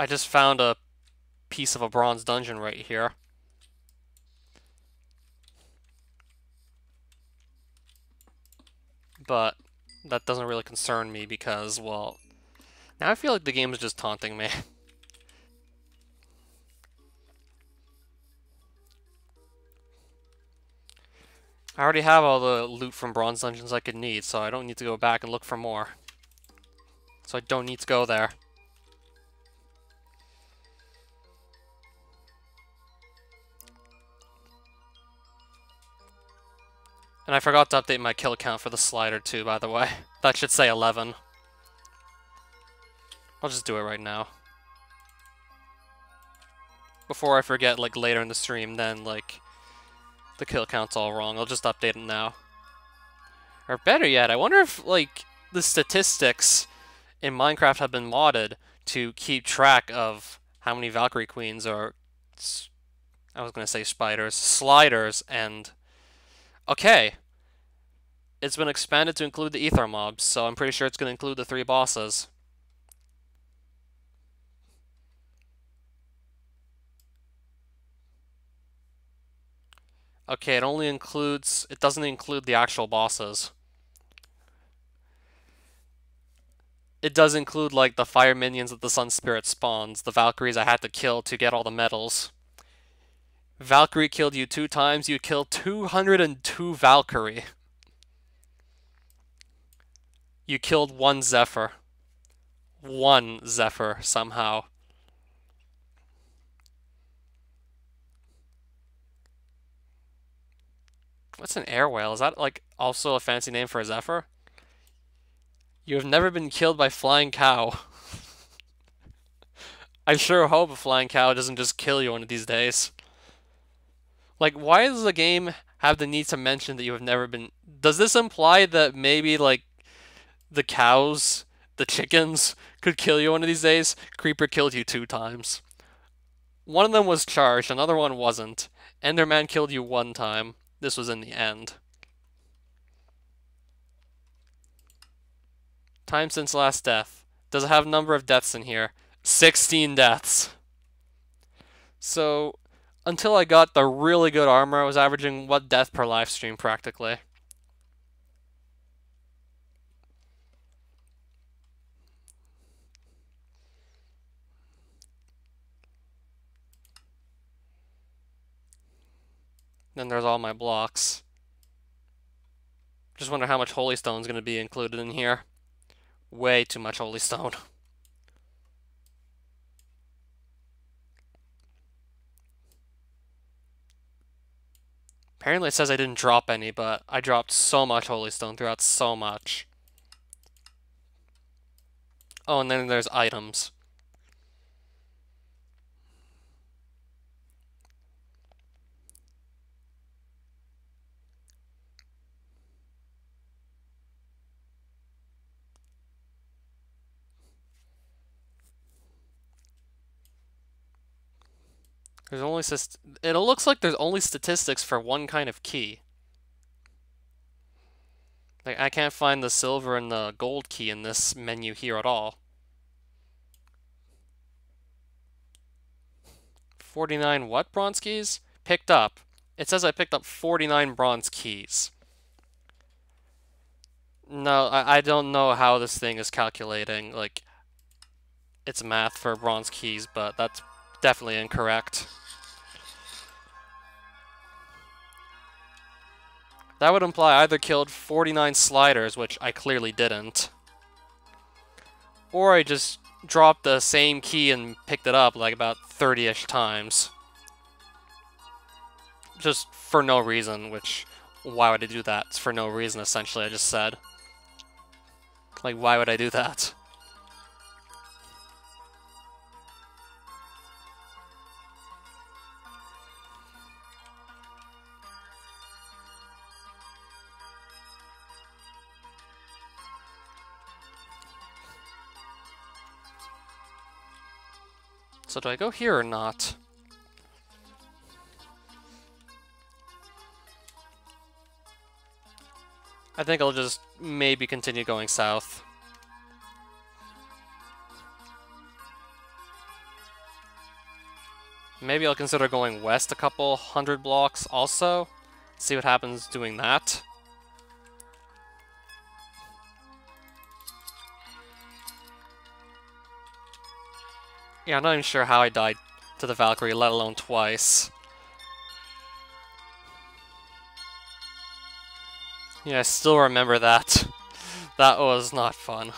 I just found a piece of a bronze dungeon right here. But that doesn't really concern me because, well, now I feel like the game is just taunting me. I already have all the loot from bronze dungeons I could need, so I don't need to go back and look for more. So I don't need to go there. And I forgot to update my kill count for the slider too, by the way. That should say 11. I'll just do it right now. before I forget, like, later in the stream, then, like, the kill count's all wrong. I'll just update it now. Or better yet, I wonder if, like, the statistics in Minecraft have been modded to keep track of how many Valkyrie Queens or... I was gonna say spiders. Sliders, and... Okay. It's been expanded to include the Aether mobs, so I'm pretty sure it's gonna include the 3 bosses. Okay, it doesn't include the actual bosses. It does include, like, the fire minions that the Sun Spirit spawns, the Valkyries I had to kill to get all the medals. Valkyrie killed you 2 times, you killed 202 Valkyrie. You killed 1 Zephyr. 1 Zephyr, somehow. What's an air whale? Is that, like, also a fancy name for a Zephyr? You have never been killed by flying cow. I sure hope a flying cow doesn't just kill you one of these days. Like, why does the game have the need to mention that you have never been... Does this imply that maybe, like, the cows, the chickens, could kill you one of these days? Creeper killed you 2 times. One of them was charged, another one wasn't. Enderman killed you 1 time. This was in the end. Time since last death. Does it have a number of deaths in here? 16 deaths. So, until I got the really good armor, I was averaging 1 death per live stream practically. Then there's all my blocks. Just wonder how much Holy Stone is going to be included in here. Way too much Holy Stone. Apparently it says I didn't drop any, but I dropped so much Holy Stone throughout so much. Oh, and then there's items. There's only it looks like there's only statistics for 1 kind of key. Like, I can't find the silver and the gold key in this menu here at all. 49 what bronze keys? Picked up. It says I picked up 49 bronze keys. No, I don't know how this thing is calculating, like, its math for bronze keys, but that's definitely incorrect. That would imply I either killed 49 sliders, which I clearly didn't, or I just dropped the same key and picked it up like about 30-ish times. Just for no reason, which, why would I do that? It's for no reason, essentially, I just said. Like, why would I do that? So do I go here or not? I think I'll just maybe continue going south. Maybe I'll consider going west a couple 100 blocks also. See what happens doing that. Yeah, I'm not even sure how I died to the Valkyrie, let alone twice. Yeah, I still remember that. That was not fun.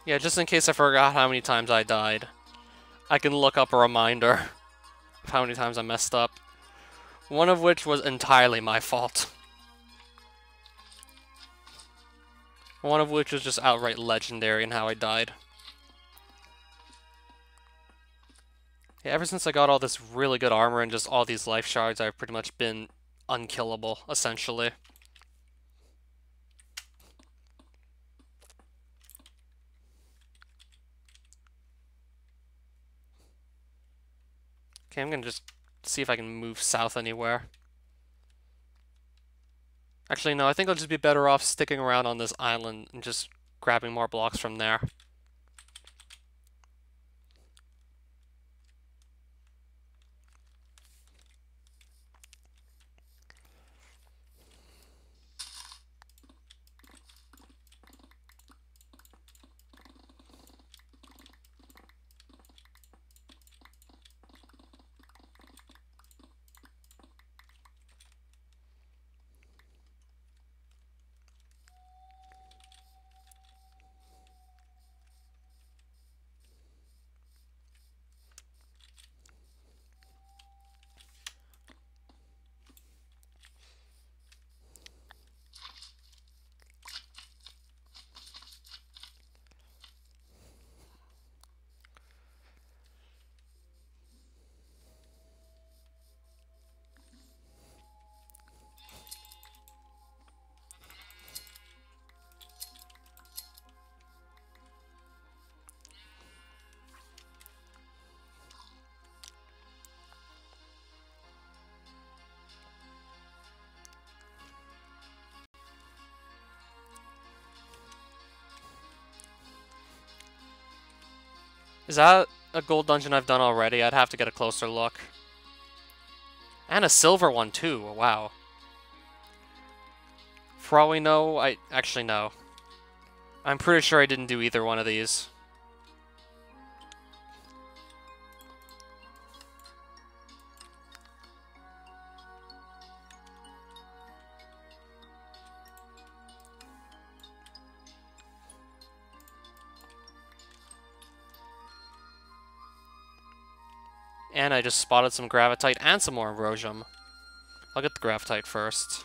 Yeah, just in case I forgot how many times I died. I can look up a reminder of how many times I messed up. One of which was entirely my fault. One of which was just outright legendary in how I died. Yeah, ever since I got all this really good armor and just all these life shards, I've pretty much been unkillable, essentially. Okay, I'm gonna just see if I can move south anywhere. Actually, no, I think I'll just be better off sticking around on this island and just grabbing more blocks from there. Is that a gold dungeon I've done already? I'd have to get a closer look. And a silver one, too. Wow. For all we know, I actually know. I'm pretty sure I didn't do either one of these. And I just spotted some gravitite and some more ambrosium. I'll get the gravitite first.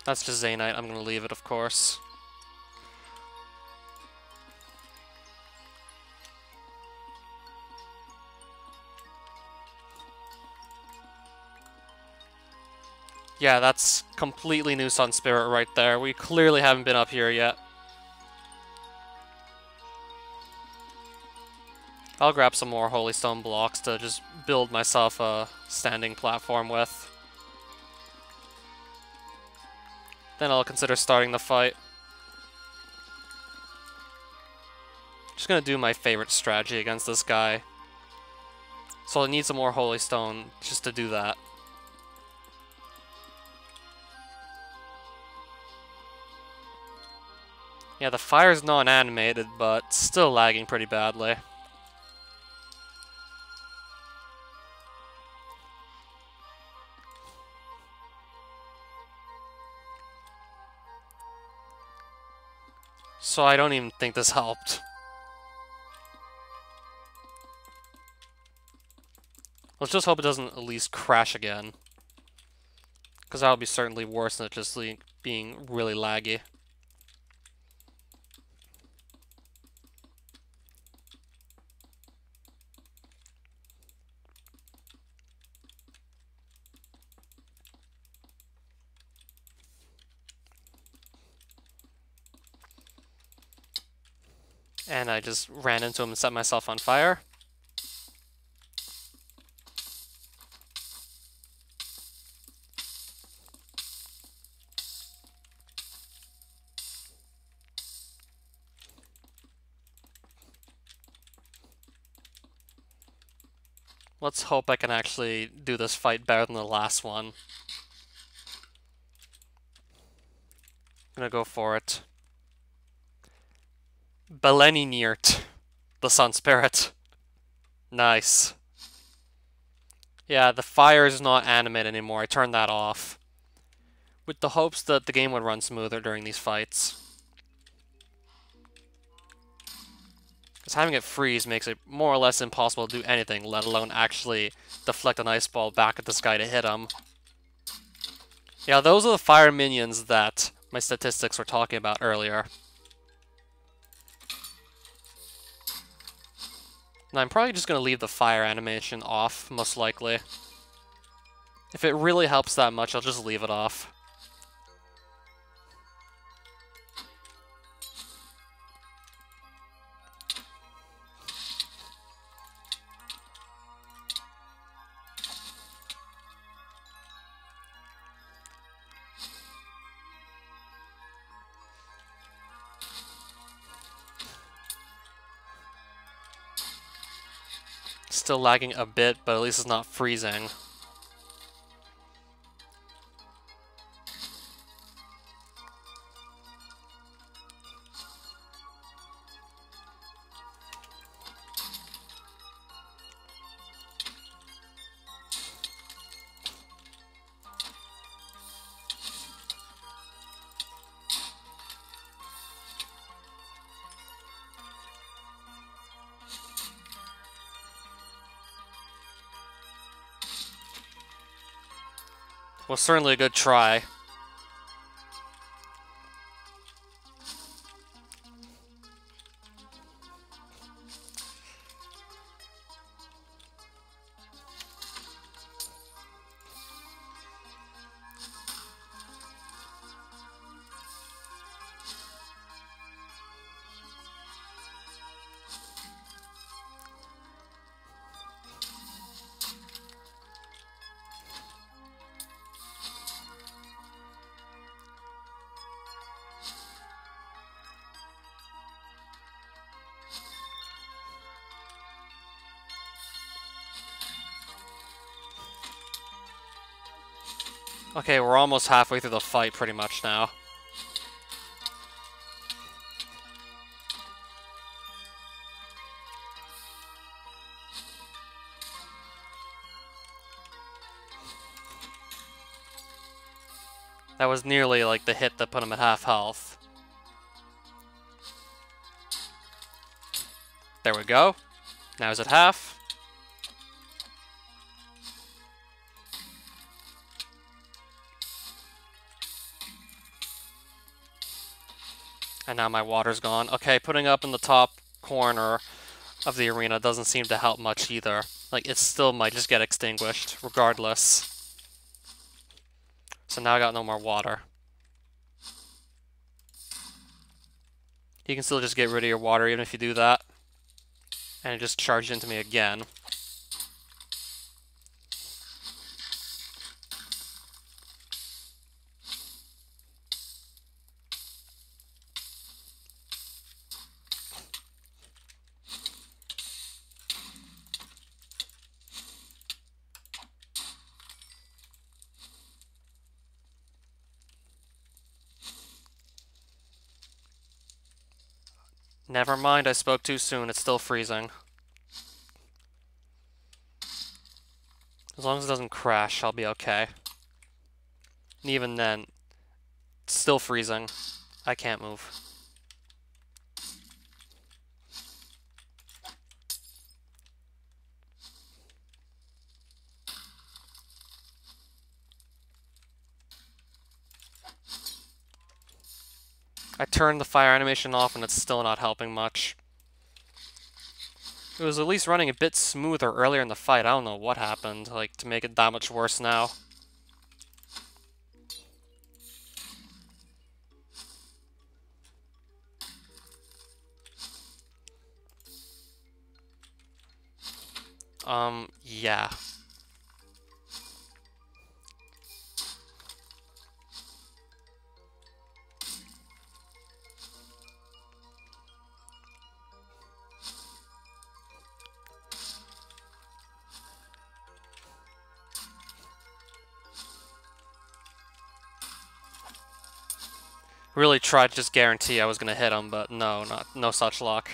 That's just Zaynite. I'm gonna leave it, of course. Yeah, that's completely new Sun Spirit right there. We clearly haven't been up here yet. I'll grab some more Holy Stone blocks to just build myself a standing platform with. Then I'll consider starting the fight. Just gonna do my favorite strategy against this guy. So I need some more Holy Stone just to do that. Yeah, the fire's non-animated, but still lagging pretty badly. So I don't even think this helped. Let's just hope it doesn't at least crash again. Because that would be certainly worse than it just being really laggy. And I just ran into him and set myself on fire. Let's hope I can actually do this fight better than the last one. I'm gonna go for it. Beleni the Sun Spirit. Nice. Yeah, the fire is not animated anymore. I turned that off, with the hopes that the game would run smoother during these fights. Because having it freeze makes it more or less impossible to do anything, let alone actually deflect an ice ball back at this guy to hit him. Yeah, those are the fire minions that my statistics were talking about earlier. And I'm probably just going to leave the fire animation off, most likely. If it really helps that much, I'll just leave it off. Still lagging a bit, but at least it's not freezing. Was certainly a good try. Okay, we're almost halfway through the fight pretty much now. That was nearly like the hit that put him at half health. There we go. Now he's at half. And now my water's gone. Okay, putting up in the top corner of the arena doesn't seem to help much either. Like, it still might just get extinguished, regardless. So now I got no more water. You can still just get rid of your water even if you do that. And it just charged into me again. Never mind, I spoke too soon. It's still freezing. As long as it doesn't crash, I'll be okay. And even then, it's still freezing. I can't move. I turned the fire animation off and it's still not helping much. It was at least running a bit smoother earlier in the fight. I don't know what happened, like, to make it that much worse now. Yeah. Really tried to just guarantee I was gonna hit him, but no such luck.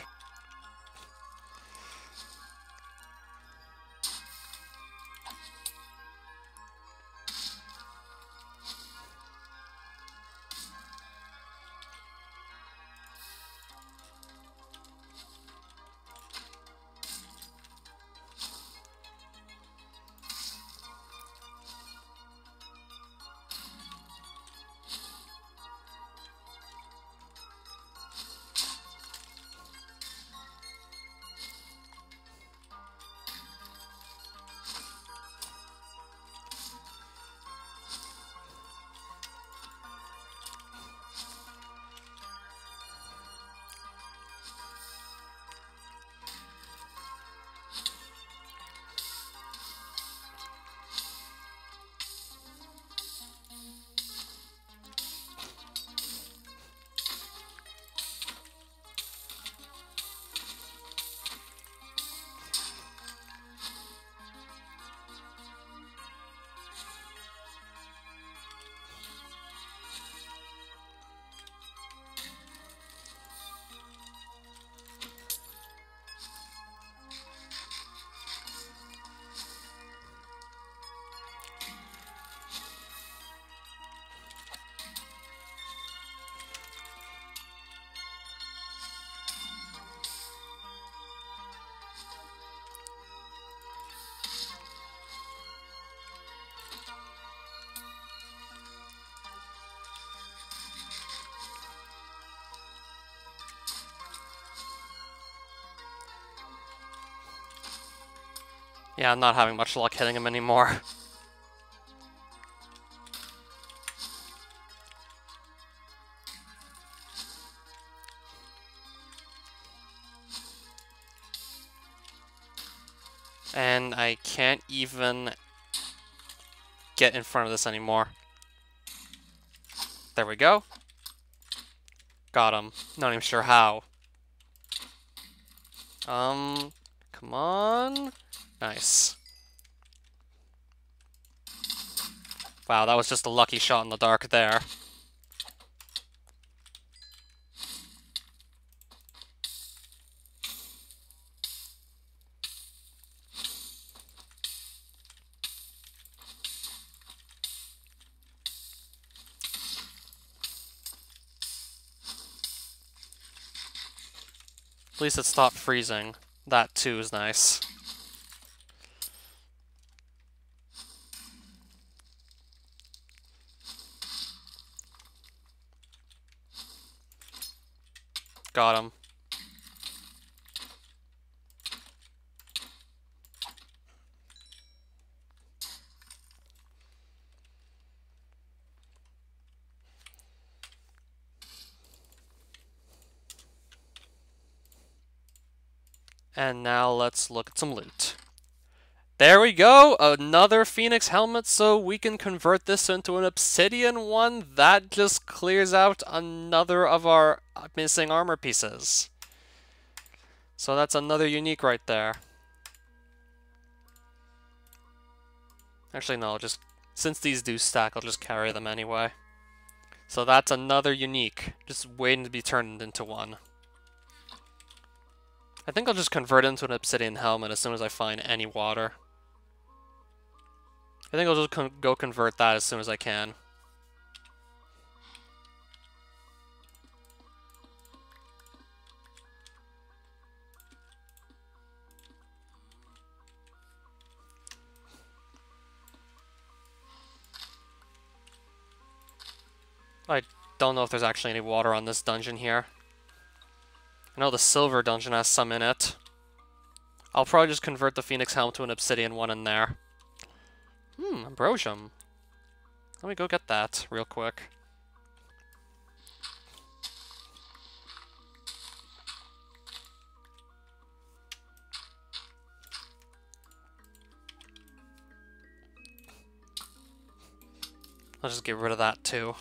Yeah, I'm not having much luck hitting him anymore. And I can't even get in front of this anymore. There we go. Got him. Not even sure how. Come on. Nice. Wow, that was just a lucky shot in the dark there. At least it stopped freezing. That too is nice. Got him. And now let's look at some loot. There we go! Another Phoenix helmet, so we can convert this into an obsidian one. That just clears out another of our missing armor pieces. So that's another unique right there. Actually, no, just since these do stack, I'll just carry them anyway. So that's another unique, just waiting to be turned into one. I think I'll just convert it into an obsidian helmet as soon as I find any water. I think I'll just go convert that as soon as I can. I don't know if there's actually any water on this dungeon here. I know the silver dungeon has some in it. I'll probably just convert the Phoenix helmet to an obsidian one in there. Ambrosium. Let me go get that real quick. I'll just get rid of that too.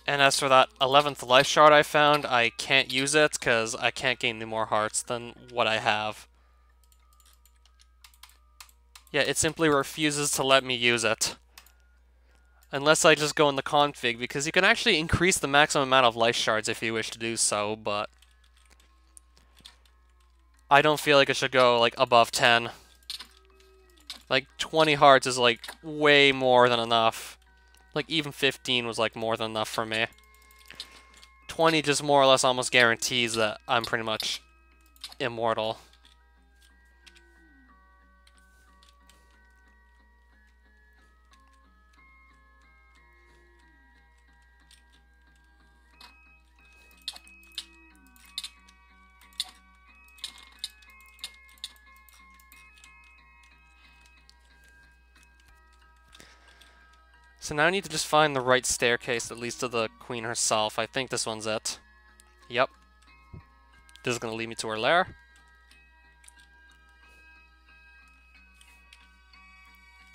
And as for that 11th life shard I found, I can't use it because I can't gain any more hearts than what I have. Yeah, it simply refuses to let me use it. Unless I just go in the config, because you can actually increase the maximum amount of life shards if you wish to do so, but I don't feel like it should go, like, above 10. Like, 20 hearts is, like, way more than enough. Like, even 15 was, like, more than enough for me. 20 just more or less almost guarantees that I'm pretty much immortal. So now I need to just find the right staircase that leads to the queen herself. I think this one's it. Yep. This is going to lead me to her lair.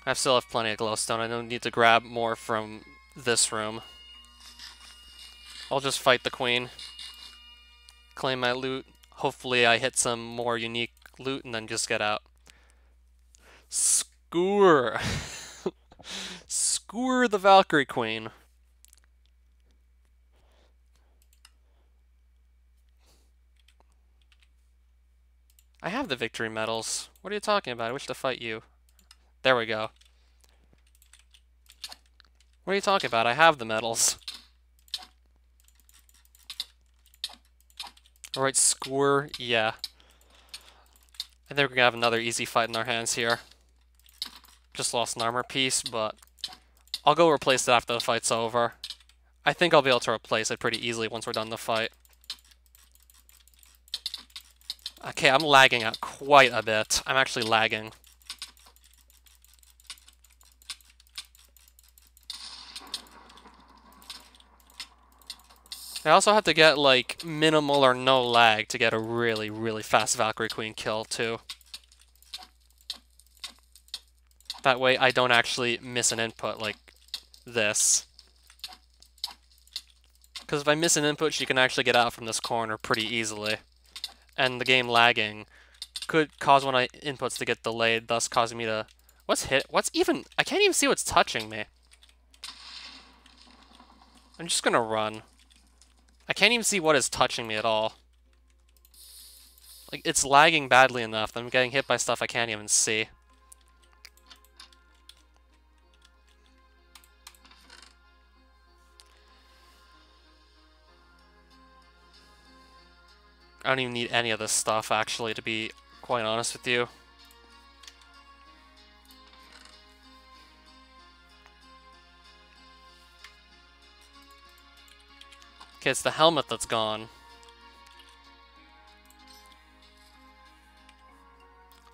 I still have plenty of glowstone. I don't need to grab more from this room. I'll just fight the queen. Claim my loot. Hopefully I hit some more unique loot and then just get out. Skewer! Skewer the Valkyrie Queen. I have the victory medals. What are you talking about? I wish to fight you. There we go. What are you talking about? I have the medals. Alright, Skewer, yeah. I think we're gonna have another easy fight in our hands here. Just lost an armor piece, but I'll go replace it after the fight's over. I think I'll be able to replace it pretty easily once we're done the fight. Okay, I'm lagging out quite a bit. I'm actually lagging. I also have to get, like, minimal or no lag to get a really, really fast Valkyrie Queen kill, too. That way I don't actually miss an input like this. Because if I miss an input, she can actually get out from this corner pretty easily. And the game lagging could cause one of my inputs to get delayed, thus causing me to... What's hit? What's even... I can't even see what's touching me. I'm just gonna run. I can't even see what is touching me at all. Like, it's lagging badly enough that I'm getting hit by stuff I can't even see. I don't even need any of this stuff, actually, to be quite honest with you. Okay, it's the helmet that's gone.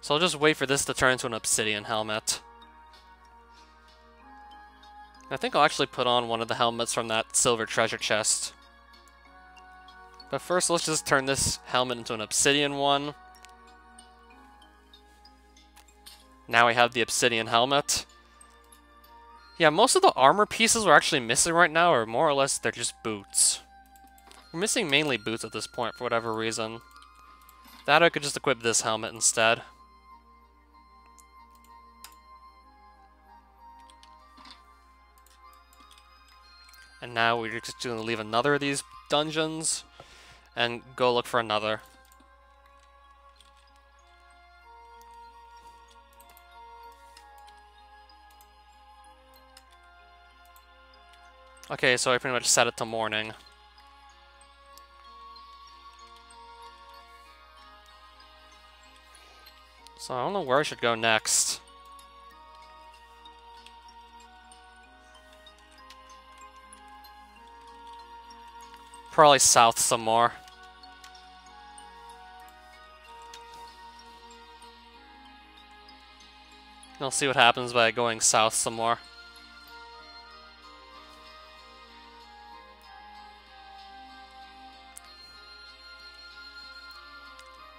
So I'll just wait for this to turn into an obsidian helmet. I think I'll actually put on one of the helmets from that silver treasure chest. But first, let's just turn this helmet into an obsidian one. Now we have the obsidian helmet. Yeah, most of the armor pieces we're actually missing right now are more or less, they're just boots. We're missing mainly boots at this point for whatever reason. That I could just equip this helmet instead. And now we're just going to leave another of these dungeons and go look for another. Okay, so I pretty much set it to morning. So I don't know where I should go next. Probably south some more. I'll see what happens by going south some more.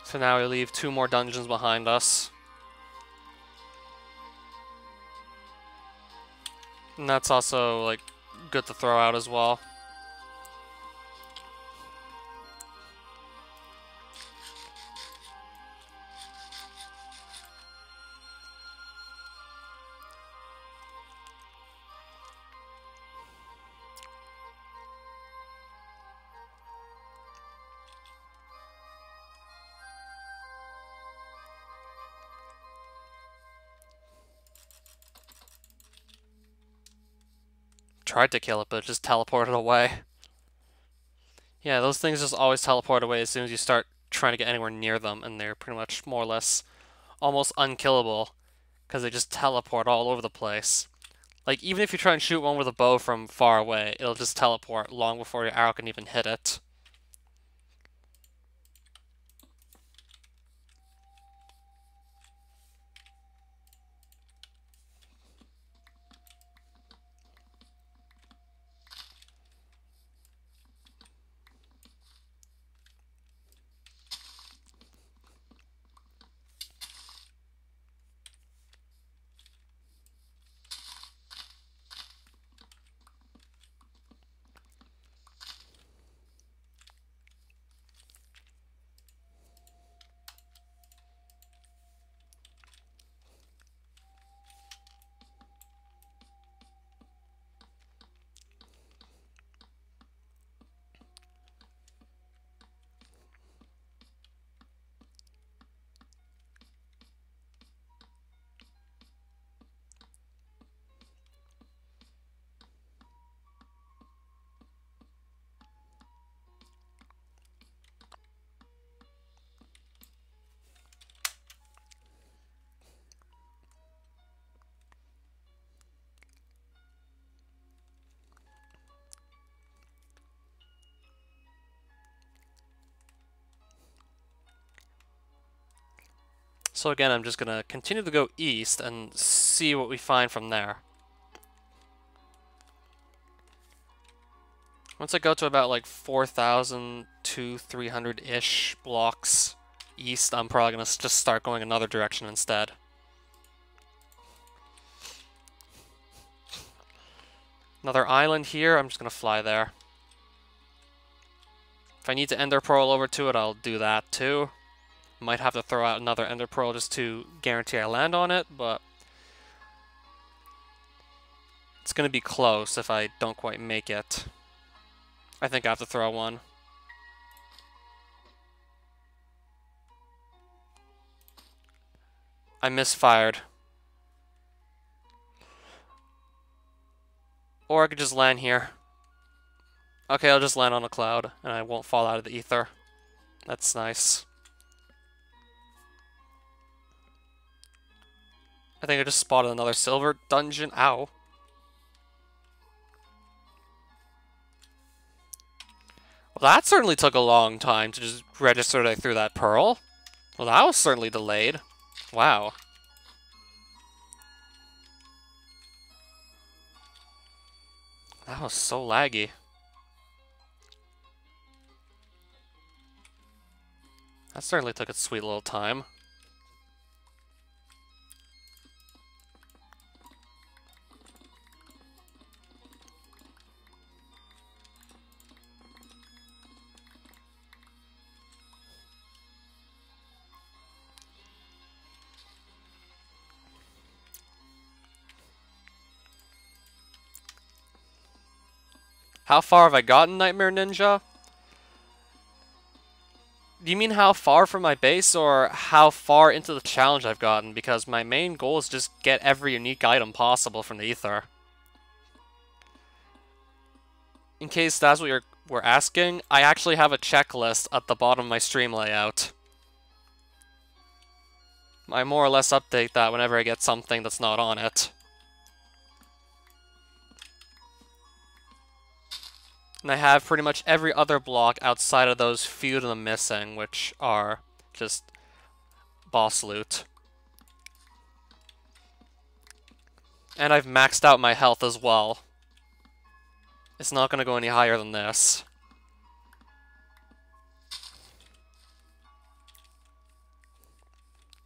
So now we leave 2 more dungeons behind us. And that's also, like, good to throw out as well. tried to kill it, but it just teleported away. Yeah, those things just always teleport away as soon as you start trying to get anywhere near them, and they're pretty much more or less almost unkillable because they just teleport all over the place. Like, even if you try and shoot one with a bow from far away, it'll just teleport long before your arrow can even hit it. So again, I'm just going to continue to go east and see what we find from there. Once I go to about like 4,000 to 300-ish blocks east, I'm probably going to just start going another direction instead. Another island here, I'm just going to fly there. If I need to ender pearl over to it, I'll do that too. Might have to throw out another ender pearl just to guarantee I land on it, but it's going to be close if I don't quite make it. I think I have to throw one. I misfired. Or I could just land here. Okay, I'll just land on a cloud, and I won't fall out of the ether. That's nice. I think I just spotted another silver dungeon. Ow. Well, that certainly took a long time to just register that I threw that pearl. Well, that was certainly delayed. Wow. That was so laggy. That certainly took its sweet little time. How far have I gotten, Nightmare Ninja? Do you mean how far from my base, or how far into the challenge I've gotten? Because my main goal is just get every unique item possible from the Aether. In case that's what we're asking, I actually have a checklist at the bottom of my stream layout. I more or less update that whenever I get something that's not on it. And I have pretty much every other block outside of those few of them missing, which are just boss loot. And I've maxed out my health as well. It's not going to go any higher than this.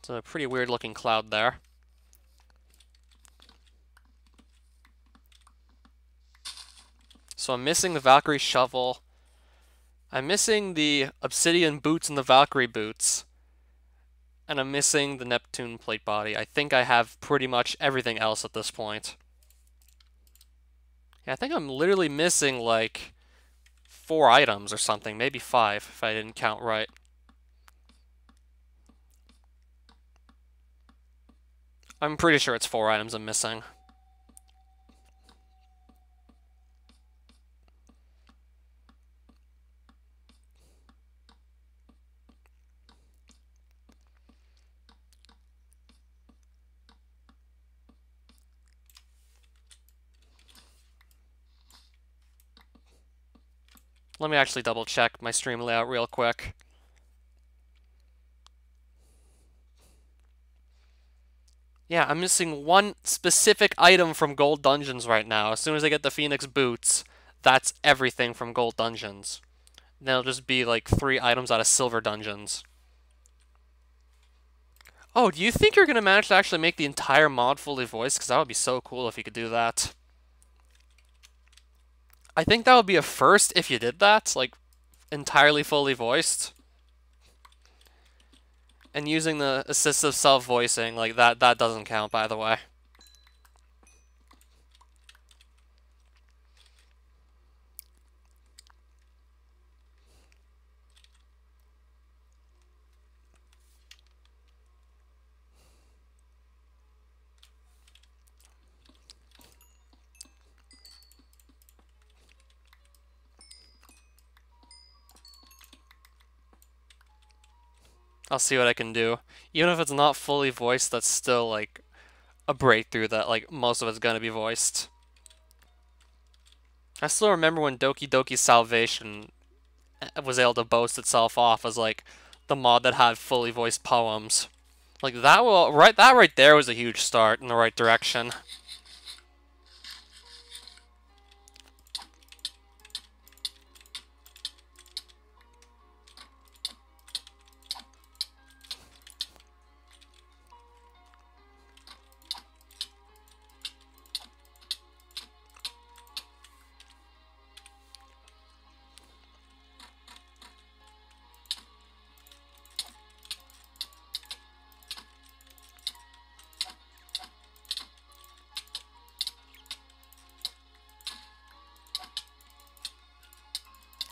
It's a pretty weird looking cloud there. So I'm missing the Valkyrie shovel. I'm missing the obsidian boots and the Valkyrie boots. And I'm missing the Neptune plate body. I think I have pretty much everything else at this point. Yeah, I think I'm literally missing like 4 items or something, maybe 5 if I didn't count right. I'm pretty sure it's 4 items I'm missing. Let me actually double check my stream layout real quick. Yeah, I'm missing one specific item from Gold Dungeons right now. As soon as I get the Phoenix Boots, that's everything from Gold Dungeons. Then it'll just be like 3 items out of Silver Dungeons. Oh, do you think you're going to manage to actually make the entire mod fully voiced? Because that would be so cool if you could do that. I think that would be a first if you did that, like, entirely fully voiced. And using the assistive self-voicing, like, that doesn't count, by the way. I'll see what I can do. Even if it's not fully voiced, that's still, like, a breakthrough that, like, most of it's gonna be voiced. I still remember when Doki Doki Salvation was able to boast itself off as, like, the mod that had fully voiced poems. Like, that right there was a huge start in the right direction.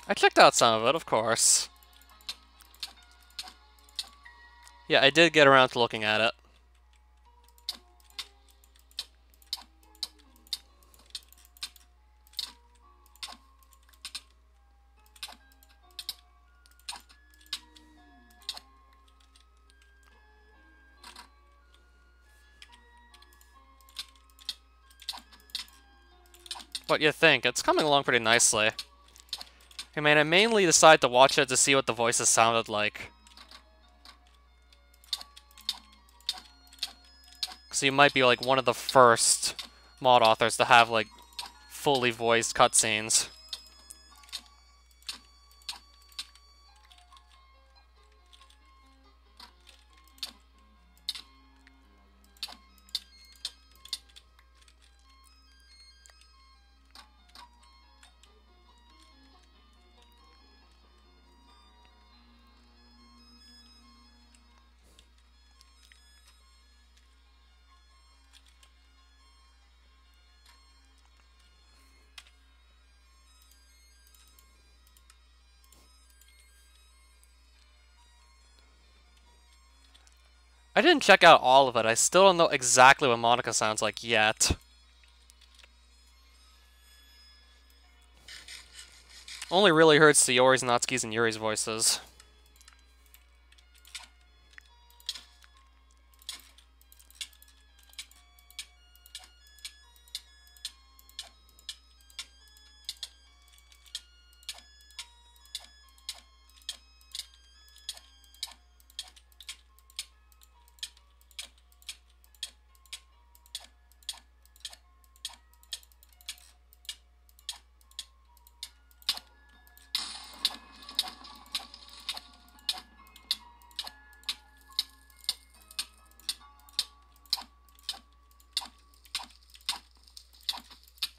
I checked out some of it, of course. Yeah, I did get around to looking at it. What you think? It's coming along pretty nicely. I mean, I mainly decided to watch it to see what the voices sounded like. So you might be like one of the first mod authors to have like fully voiced cutscenes. I didn't check out all of it. I still don't know exactly what Monica sounds like yet. Only really heard Sayori's, Natsuki's, and Yuri's voices.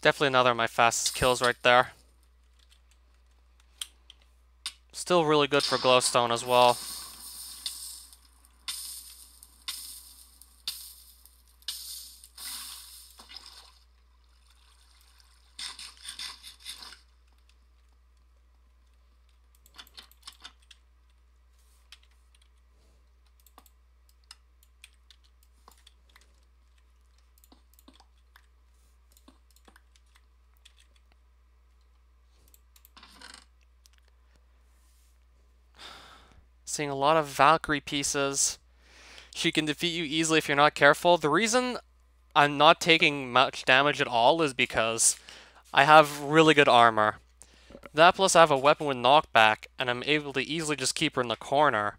Definitely another of my fastest kills right there. Still really good for glowstone as well. Seeing a lot of Valkyrie pieces. She can defeat you easily if you're not careful. The reason I'm not taking much damage at all is because I have really good armor. That plus I have a weapon with knockback, and I'm able to easily just keep her in the corner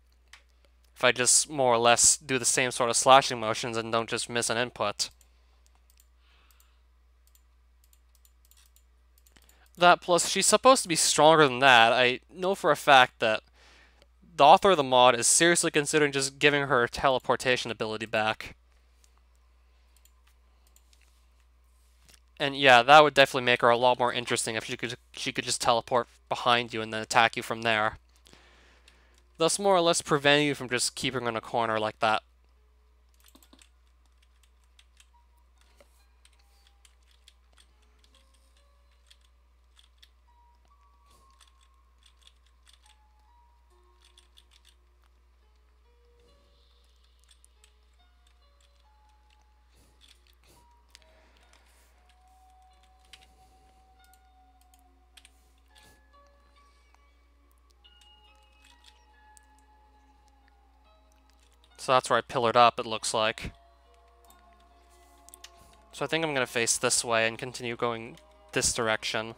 if I just more or less do the same sort of slashing motions and don't just miss an input. That plus she's supposed to be stronger than that. I know for a fact that the author of the mod is seriously considering just giving her teleportation ability back. And yeah, that would definitely make her a lot more interesting if she could just teleport behind you and then attack you from there. Thus more or less preventing you from just keeping her in a corner like that. So that's where I pillared up, it looks like. So I think I'm going to face this way and continue going this direction.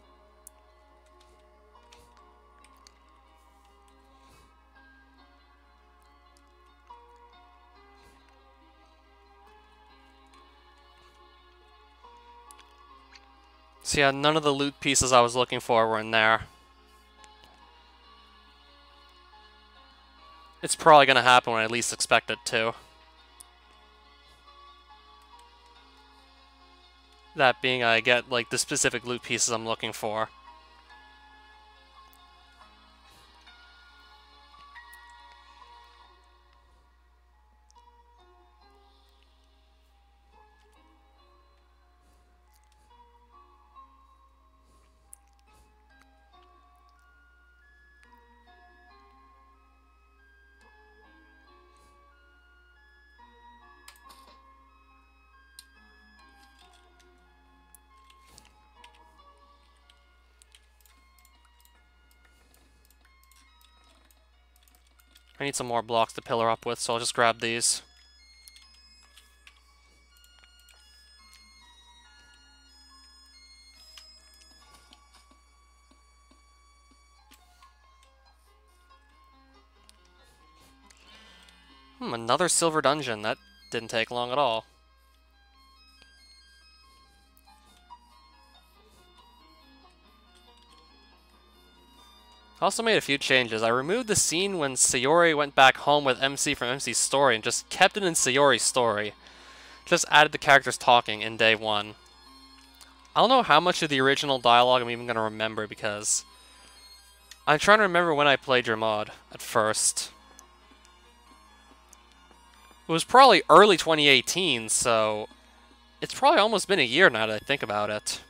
So yeah, none of the loot pieces I was looking for were in there. It's probably going to happen when I least expect it to. That being, I get like the specific loot pieces I'm looking for. I need some more blocks to pillar up with, so I'll just grab these. Another silver dungeon. That didn't take long at all. I also made a few changes. I removed the scene when Sayori went back home with MC from MC's story and just kept it in Sayori's story. Just added the characters talking in day 1. I don't know how much of the original dialogue I'm even going to remember because I'm trying to remember when I played your mod at first. It was probably early 2018, so it's probably almost been a year now that I think about it.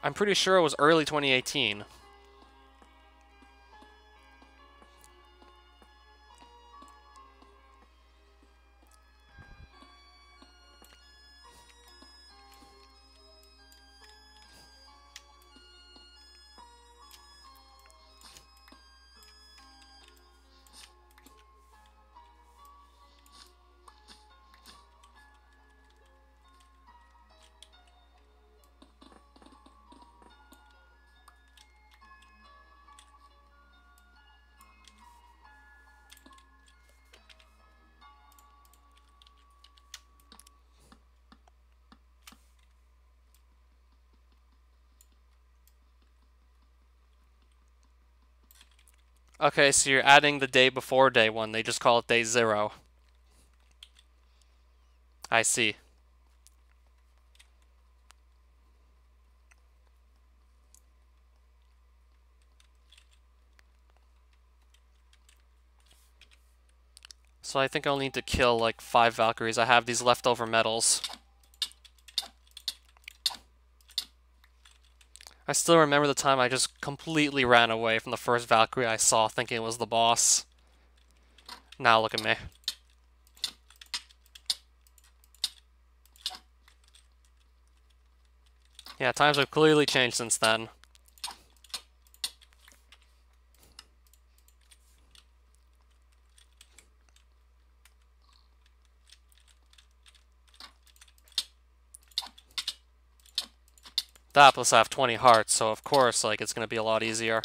I'm pretty sure it was early 2018. Okay, so you're adding the day before day 1. They just call it day 0. I see. So I think I'll need to kill like 5 Valkyries. I have these leftover medals. I still remember the time I just completely ran away from the first Valkyrie I saw thinking it was the boss. Now look at me. Yeah, times have clearly changed since then. that, plus I have 20 hearts, so of course, like, it's gonna be a lot easier.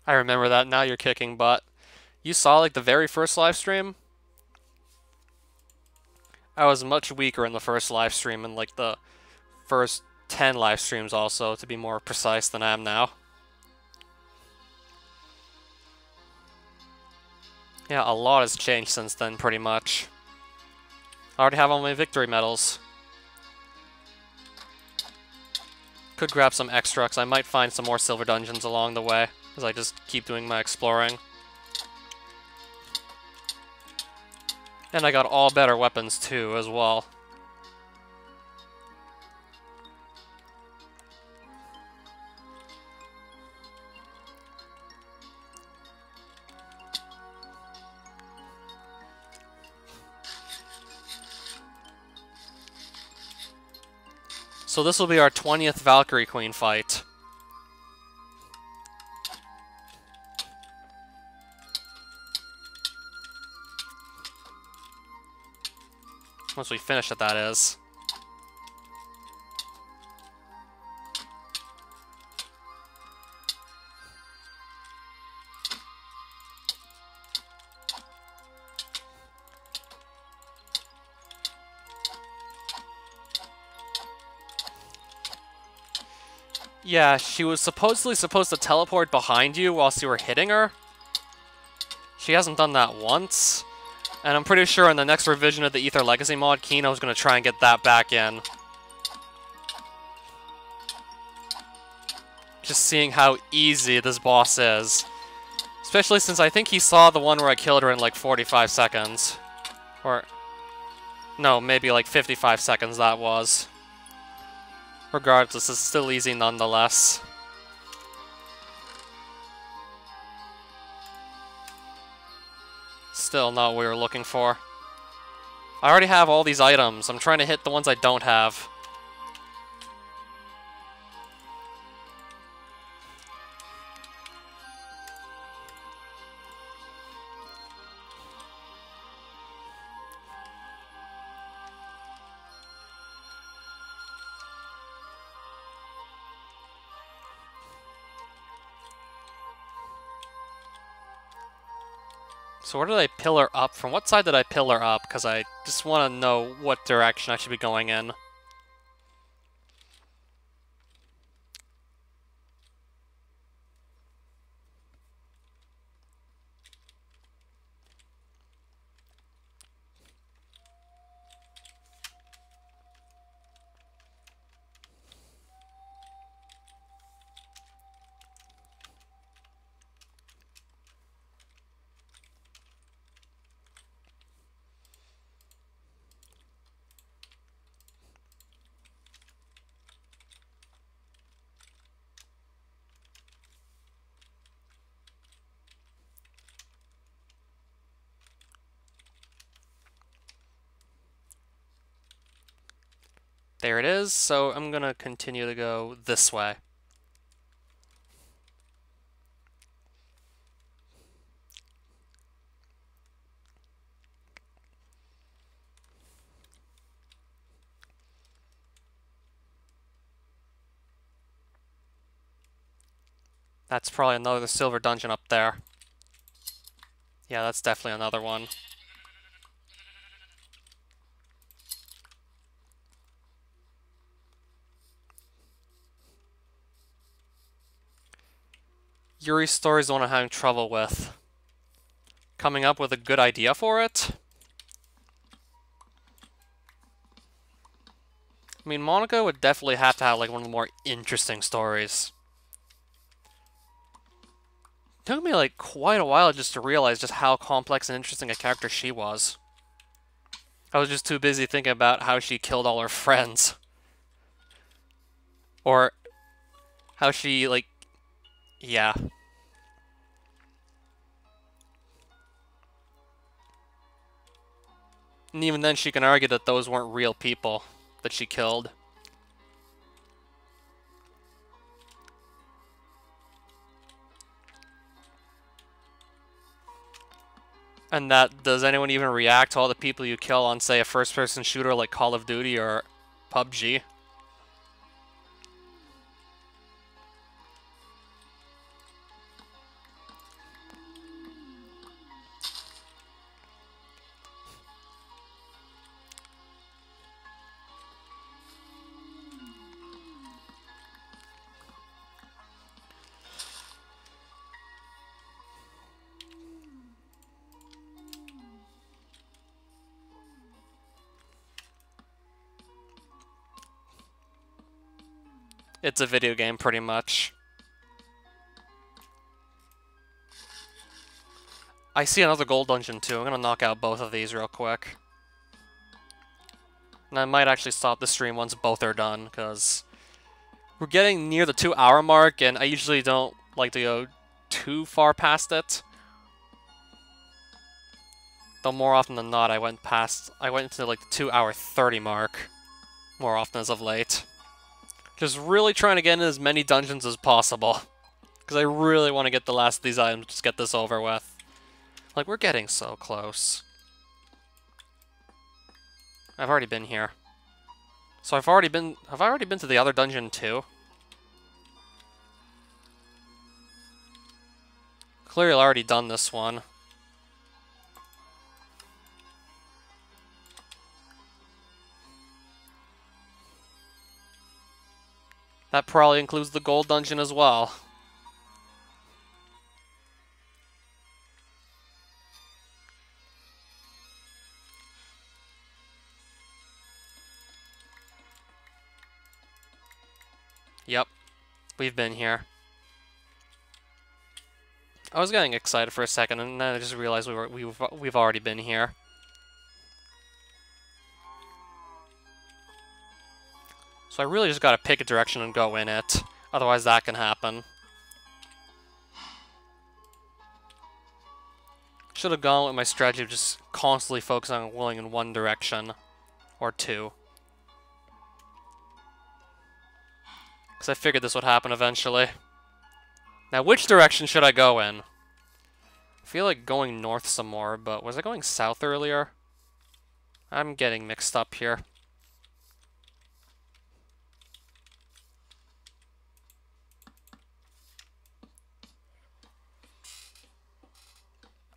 I remember that, now you're kicking butt. You saw, like, the very first live stream? I was much weaker in the first live stream, and, like, the first 10 live streams also, to be more precise, than I am now. Yeah, a lot has changed since then, pretty much. I already have all my victory medals. Could grab some extra, because I might find some more silver dungeons along the way, as I just keep doing my exploring. And I got all better weapons too, as well. So this will be our 20th Valkyrie Queen fight. Once we finish it, that is. Yeah, she was supposedly supposed to teleport behind you whilst you were hitting her. She hasn't done that once. And I'm pretty sure in the next revision of the Aether Legacy Mod, Kino's gonna try and get that back in. Just seeing how easy this boss is. Especially since I think he saw the one where I killed her in like 45 seconds. Or... no, maybe like 55 seconds that was. Regardless, it's still easy nonetheless. Still not what we were looking for. I already have all these items. I'm trying to hit the ones I don't have. So where did I pillar up? From what side did I pillar up? Because I just want to know what direction I should be going in. There it is, so I'm gonna continue to go this way. That's probably another silver dungeon up there. Yeah, that's definitely another one. Yuri's story is the one I'm having trouble with. Coming up with a good idea for it? I mean, Monica would definitely have to have like one of the more interesting stories. It took me like quite a while just to realize just how complex and interesting a character she was. I was just too busy thinking about how she killed all her friends. Or how she, like... yeah. And even then she can argue that those weren't real people that she killed. And that, does anyone even react to all the people you kill on, say, a first-person shooter like Call of Duty or PUBG? It's a video game, pretty much. I see another gold dungeon, too. I'm gonna knock out both of these real quick. And I might actually stop the stream once both are done, because we're getting near the 2-hour mark, and I usually don't like to go too far past it. Though more often than not, I went into like the 2-hour 30 mark more often as of late. Just really trying to get in as many dungeons as possible. Because I really want to get the last of these items, just get this over with. Like, we're getting so close. I've already been here. So have I already been to the other dungeon too? Clearly I've already done this one. That probably includes the gold dungeon as well. Yep, we've been here. I was getting excited for a second, and then I just realized we've already been here. So I really just gotta pick a direction and go in it. Otherwise that can happen. Should have gone with my strategy of just constantly focusing on going in one direction. Or two. Because I figured this would happen eventually. Now which direction should I go in? I feel like going north some more, but was I going south earlier? I'm getting mixed up here.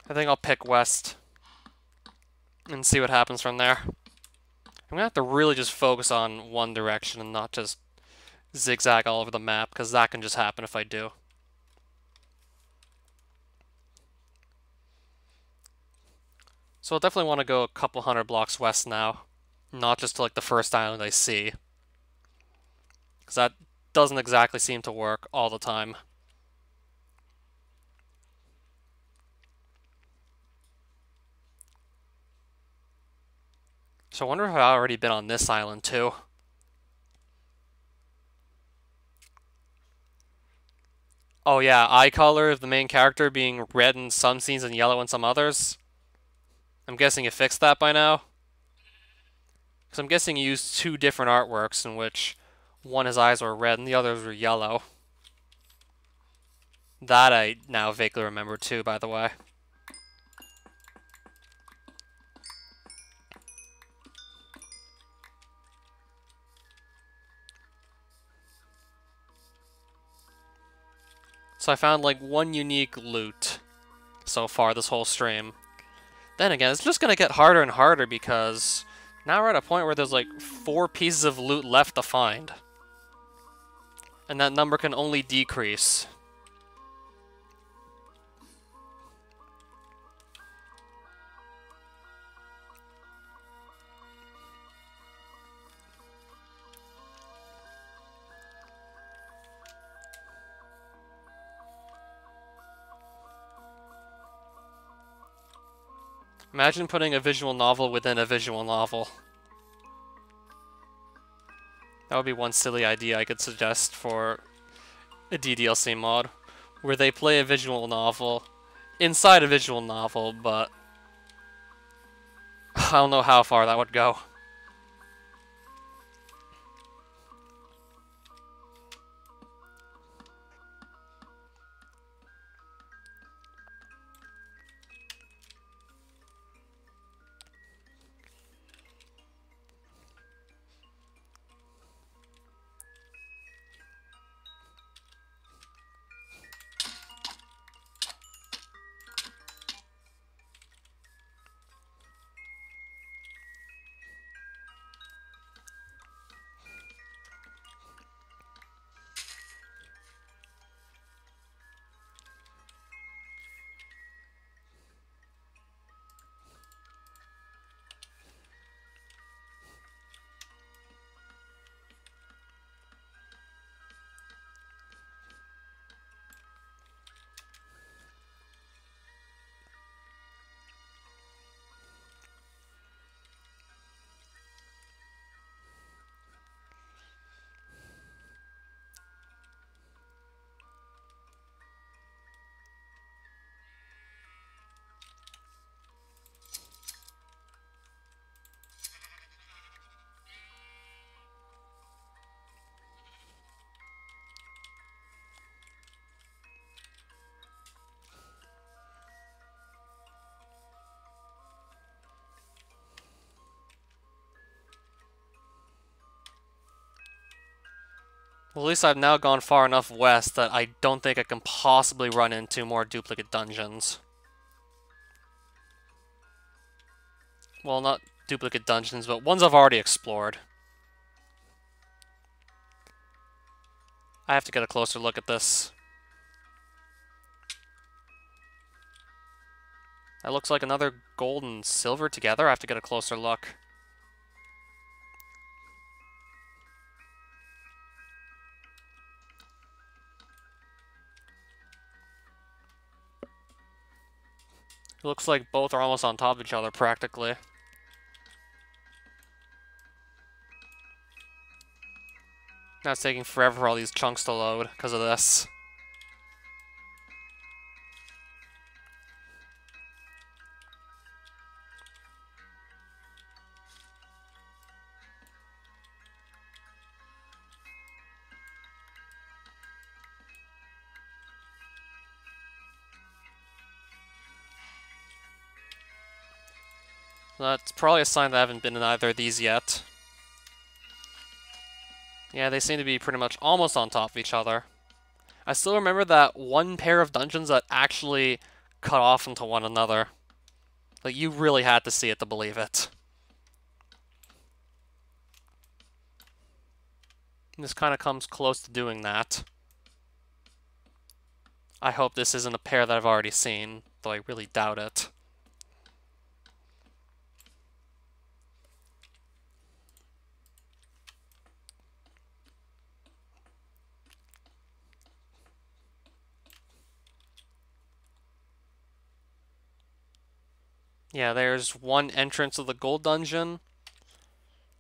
I think I'll pick west and see what happens from there. I'm gonna have to really just focus on one direction and not just zigzag all over the map, because that can just happen if I do. So I'll definitely want to go a couple 100 blocks west now, not just to like the first island I see, because that doesn't exactly seem to work all the time. So I wonder if I've already been on this island too. Oh yeah, eye color of the main character being red in some scenes and yellow in some others. I'm guessing you fixed that by now. Because I'm guessing you used two different artworks in which one his eyes were red and the others were yellow. That I now vaguely remember too, by the way. So I found like one unique loot so far this whole stream. Then again, it's just gonna get harder and harder because now we're at a point where there's like 4 pieces of loot left to find. And that number can only decrease. Imagine putting a visual novel within a visual novel. That would be one silly idea I could suggest for a DDLC mod, where they play a visual novel inside a visual novel, but I don't know how far that would go. Well, at least I've now gone far enough west that I don't think I can possibly run into more duplicate dungeons. Well, not duplicate dungeons, but ones I've already explored. I have to get a closer look at this. That looks like another gold and silver together. I have to get a closer look. It looks like both are almost on top of each other, practically. Now it's taking forever for all these chunks to load because of this. That's probably a sign that I haven't been in either of these yet. Yeah, they seem to be pretty much almost on top of each other. I still remember that one pair of dungeons that actually cut off into one another. Like, you really had to see it to believe it. And this kind of comes close to doing that. I hope this isn't a pair that I've already seen, though I really doubt it. Yeah, there's one entrance of the gold dungeon.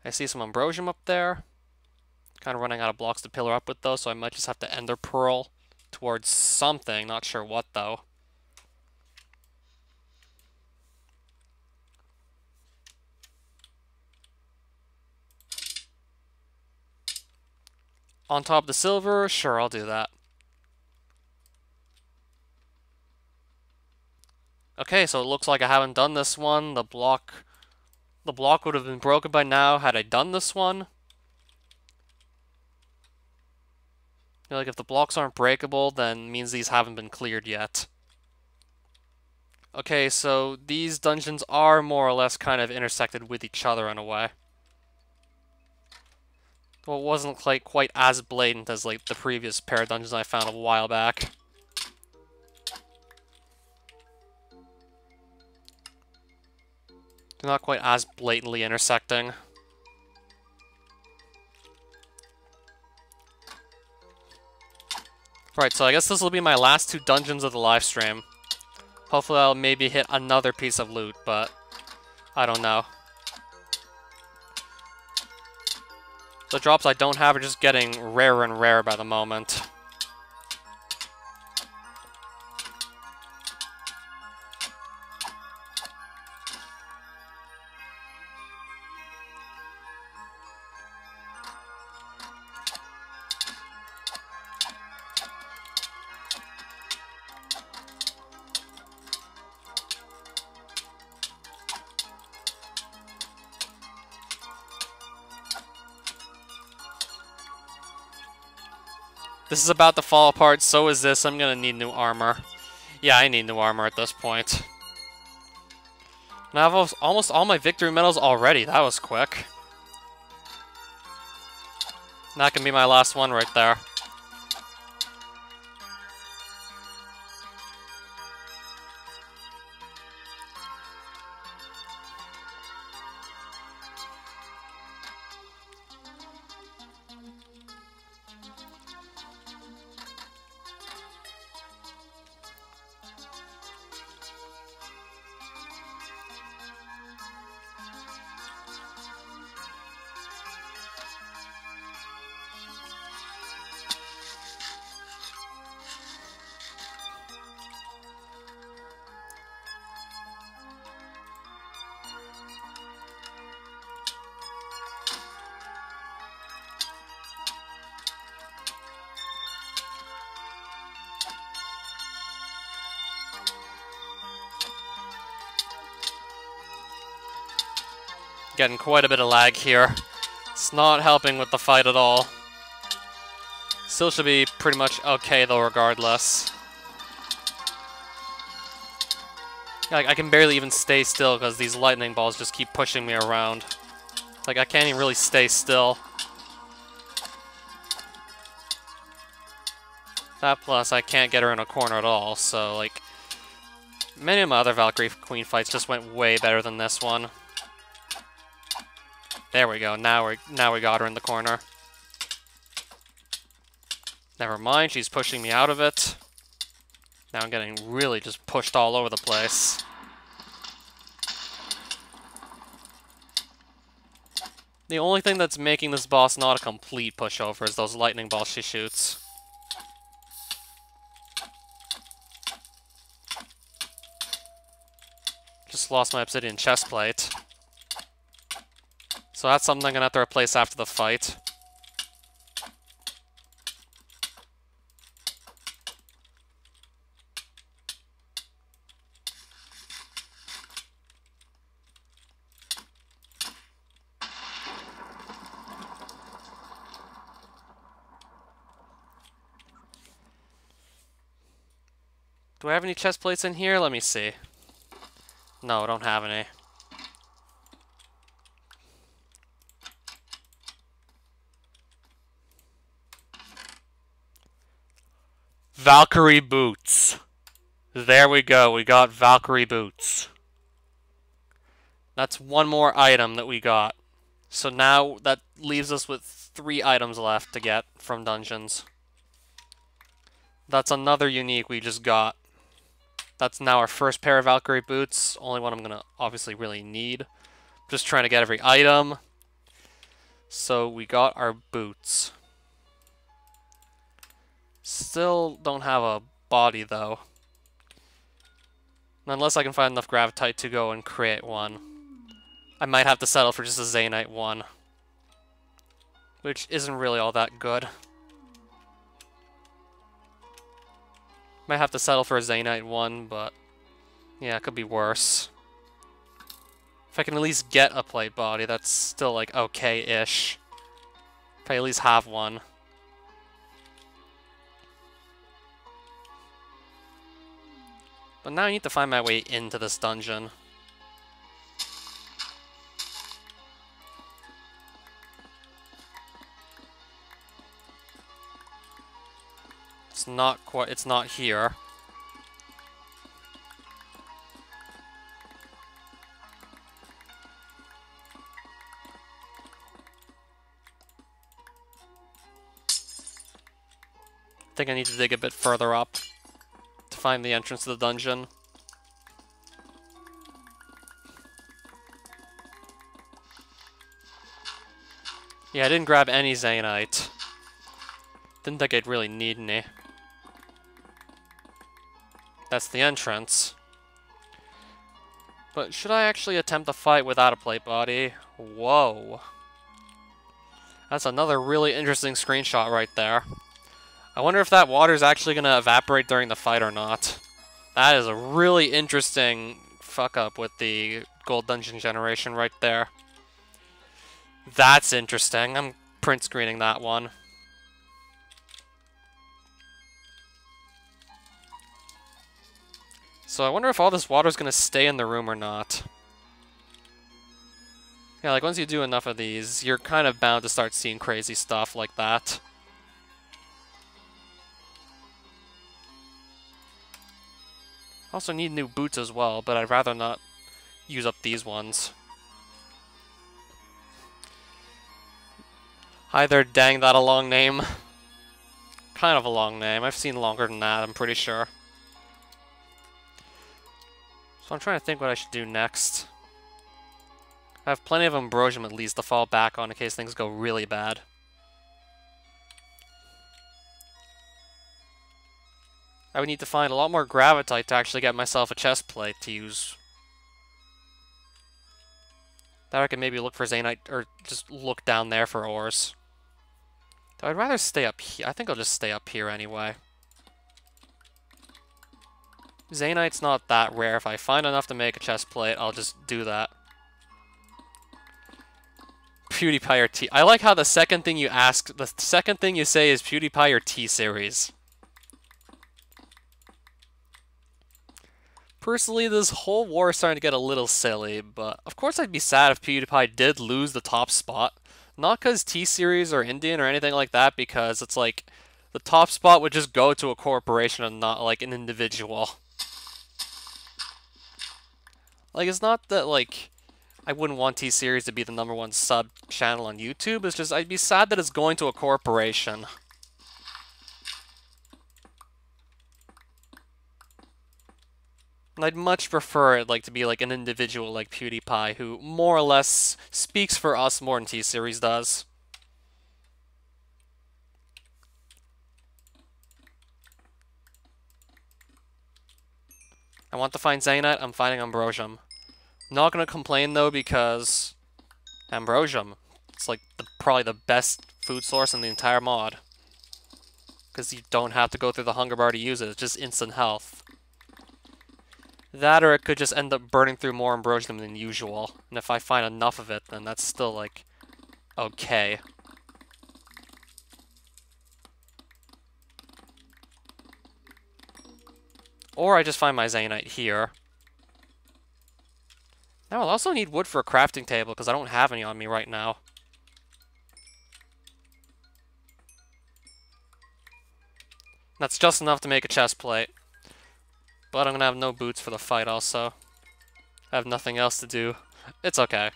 I see some ambrosium up there. Kind of running out of blocks to pillar up with, though, so I might just have to ender pearl towards something. Not sure what, though. On top of the silver? Sure, I'll do that. Okay, so it looks like I haven't done this one. The block would have been broken by now had I done this one. You know, like, if the blocks aren't breakable, then it means these haven't been cleared yet. Okay, so these dungeons are more or less kind of intersected with each other in a way. Well, it wasn't quite as blatant as, like, the previous pair of dungeons I found a while back. They're not quite as blatantly intersecting. Right, so I guess this will be my last two dungeons of the live stream. Hopefully I'll maybe hit another piece of loot, but I don't know. The drops I don't have are just getting rarer and rarer by the moment. This is about to fall apart, so is this. I'm gonna need new armor. Yeah, I need new armor at this point. And I have almost all my victory medals already. That was quick. That can be my last one right there. Getting quite a bit of lag here. It's not helping with the fight at all. Still should be pretty much okay though regardless. Like, I can barely even stay still because these lightning balls just keep pushing me around. Like, I can't even really stay still. That plus, I can't get her in a corner at all, so, like... Many of my other Valkyrie Queen fights just went way better than this one. There we go, now we got her in the corner. Never mind, she's pushing me out of it. Now I'm getting really just pushed all over the place. The only thing that's making this boss not a complete pushover is those lightning balls she shoots. Just lost my obsidian chestplate. So that's something I'm gonna have to replace after the fight. Do I have any chest plates in here? Let me see. No, I don't have any. Valkyrie boots. There we go, we got Valkyrie boots. That's one more item that we got. So now that leaves us with 3 items left to get from dungeons. That's another unique we just got. That's now our first pair of Valkyrie boots. Only one I'm gonna obviously really need. Just trying to get every item. So we got our boots. Still don't have a body though. Unless I can find enough gravitite to go and create one. I might have to settle for just a Zaynite one. Which isn't really all that good. Might have to settle for a Zaynite one, but yeah, it could be worse. If I can at least get a plate body, that's still like okay-ish. If I at least have one. But now I need to find my way into this dungeon. It's not here. I think I need to dig a bit further up to find the entrance to the dungeon. Yeah, I didn't grab any Zaynite. Didn't think I'd really need any. That's the entrance. But should I actually attempt the fight without a plate body? Whoa. That's another really interesting screenshot right there. I wonder if that water is actually going to evaporate during the fight or not. That is a really interesting fuck up with the gold dungeon generation right there. That's interesting. I'm print screening that one. So I wonder if all this water is going to stay in the room or not. Yeah, like once you do enough of these, you're kind of bound to start seeing crazy stuff like that. Also need new boots as well, but I'd rather not use up these ones. Hi there, dang that a long name. Kind of a long name. I've seen longer than that, I'm pretty sure. So I'm trying to think what I should do next. I have plenty of Ambrosium at least to fall back on in case things go really bad. I would need to find a lot more gravitite to actually get myself a chest plate to use. That I can maybe look for Zaynite, or just look down there for ores. Though I'd rather stay up here. I think I'll just stay up here anyway. Zaynite's not that rare. If I find enough to make a chest plate, I'll just do that. PewDiePie or T. I like how the second thing you ask, the second thing you say is PewDiePie or T-Series. Personally, this whole war is starting to get a little silly, but of course I'd be sad if PewDiePie did lose the top spot. Not because T-Series or Indian or anything like that, because it's like, the top spot would just go to a corporation and not like an individual. Like, it's not that, like, I wouldn't want T-Series to be the #1 sub channel on YouTube, it's just I'd be sad that it's going to a corporation. And I'd much prefer it, like, to be, like, an individual like PewDiePie, who more or less speaks for us more than T-Series does. I want to find Zainite, I'm finding Ambrosium. Not gonna complain though, because Ambrosium, it's like probably the best food source in the entire mod. Because you don't have to go through the hunger bar to use it, it's just instant health. That, or it could just end up burning through more Ambrosium than usual. And if I find enough of it, then that's still, like, okay. Or I just find my Zainite here. Now I'll also need wood for a crafting table, because I don't have any on me right now. That's just enough to make a chest plate. But I'm gonna have no boots for the fight also. I have nothing else to do. It's okay.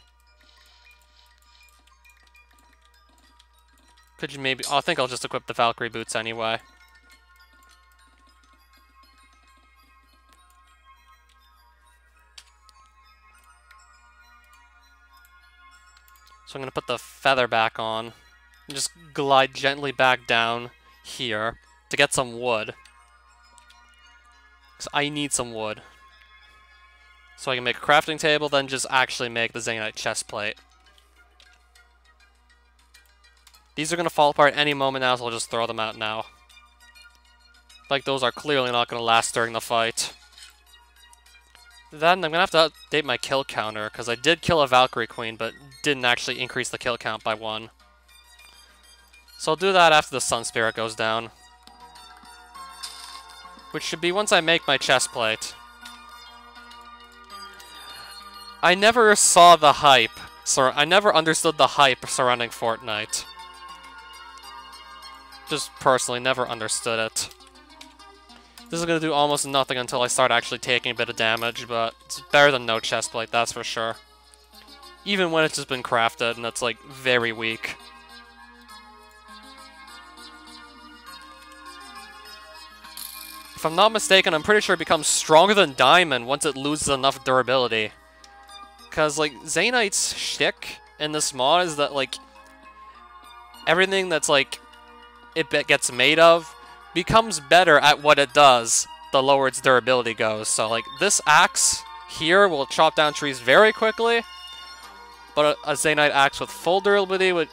Could you maybe... I think I'll just equip the Valkyrie boots anyway. So I'm going to put the feather back on, and just glide gently back down here to get some wood. Because I need some wood. So I can make a crafting table, then just actually make the Zainite chest plate. These are going to fall apart any moment now, so I'll just throw them out now. Like, those are clearly not going to last during the fight. Then I'm going to have to update my kill counter, because I did kill a Valkyrie Queen, but didn't actually increase the kill count by 1. So I'll do that after the Sun Spirit goes down. Which should be once I make my chest plate. I never saw the hype. I never understood the hype surrounding Fortnite. Just personally, never understood it. This is going to do almost nothing until I start actually taking a bit of damage, but it's better than no chestplate, that's for sure. Even when it's just been crafted and it's, like, very weak. If I'm not mistaken, I'm pretty sure it becomes stronger than Diamond once it loses enough durability. Because, like, Zainite's shtick in this mod is that, like, everything that's, like, it gets made of becomes better at what it does the lower its durability goes. So, like, this axe here will chop down trees very quickly, but a Zainite axe with full durability would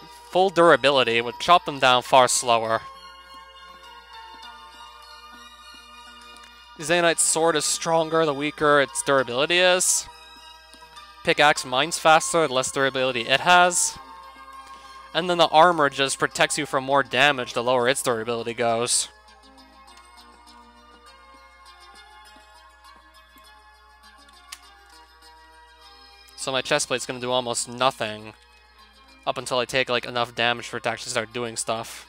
chop them down far slower. The Zainite's sword is stronger the weaker its durability is. Pickaxe mines faster the less durability it has. And then the armor just protects you from more damage the lower its durability goes. So my chestplate's gonna do almost nothing up until I take, like, enough damage for it to actually start doing stuff.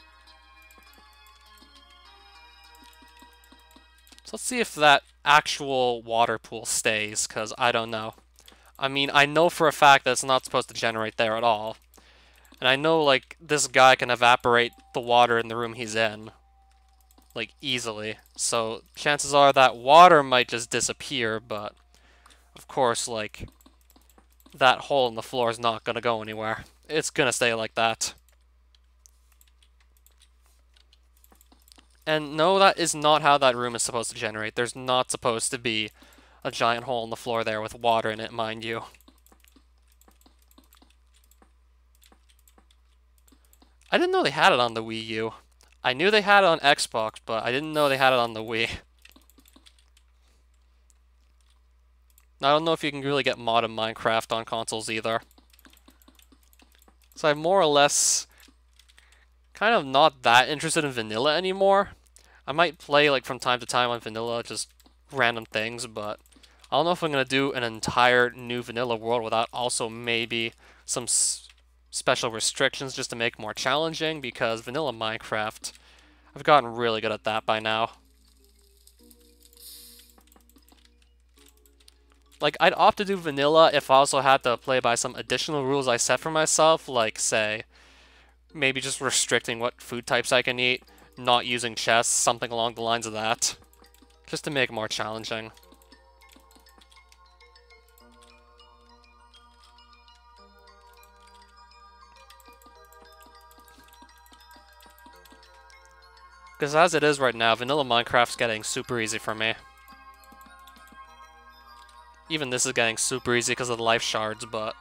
So let's see if that actual water pool stays, because I don't know. I mean, I know for a fact that it's not supposed to generate there at all. And I know, like, this guy can evaporate the water in the room he's in. Like, easily. So chances are that water might just disappear, but of course, like, that hole in the floor is not going to go anywhere. It's going to stay like that. And no, that is not how that room is supposed to generate. There's not supposed to be a giant hole in the floor there with water in it, mind you. I didn't know they had it on the Wii U. I knew they had it on Xbox, but I didn't know they had it on the Wii. I don't know if you can really get modded Minecraft on consoles either. It's So I'm more or less kind of not that interested in vanilla anymore. I might play like from time to time on vanilla, just random things, but I don't know if I'm going to do an entire new vanilla world without also maybe some special restrictions just to make it more challenging, because vanilla Minecraft, I've gotten really good at that by now. Like, I'd opt to do vanilla if I also had to play by some additional rules I set for myself, like, say, maybe just restricting what food types I can eat, not using chests, something along the lines of that, just to make it more challenging. Because as it is right now, vanilla Minecraft's getting super easy for me. Even this is getting super easy because of the life shards, but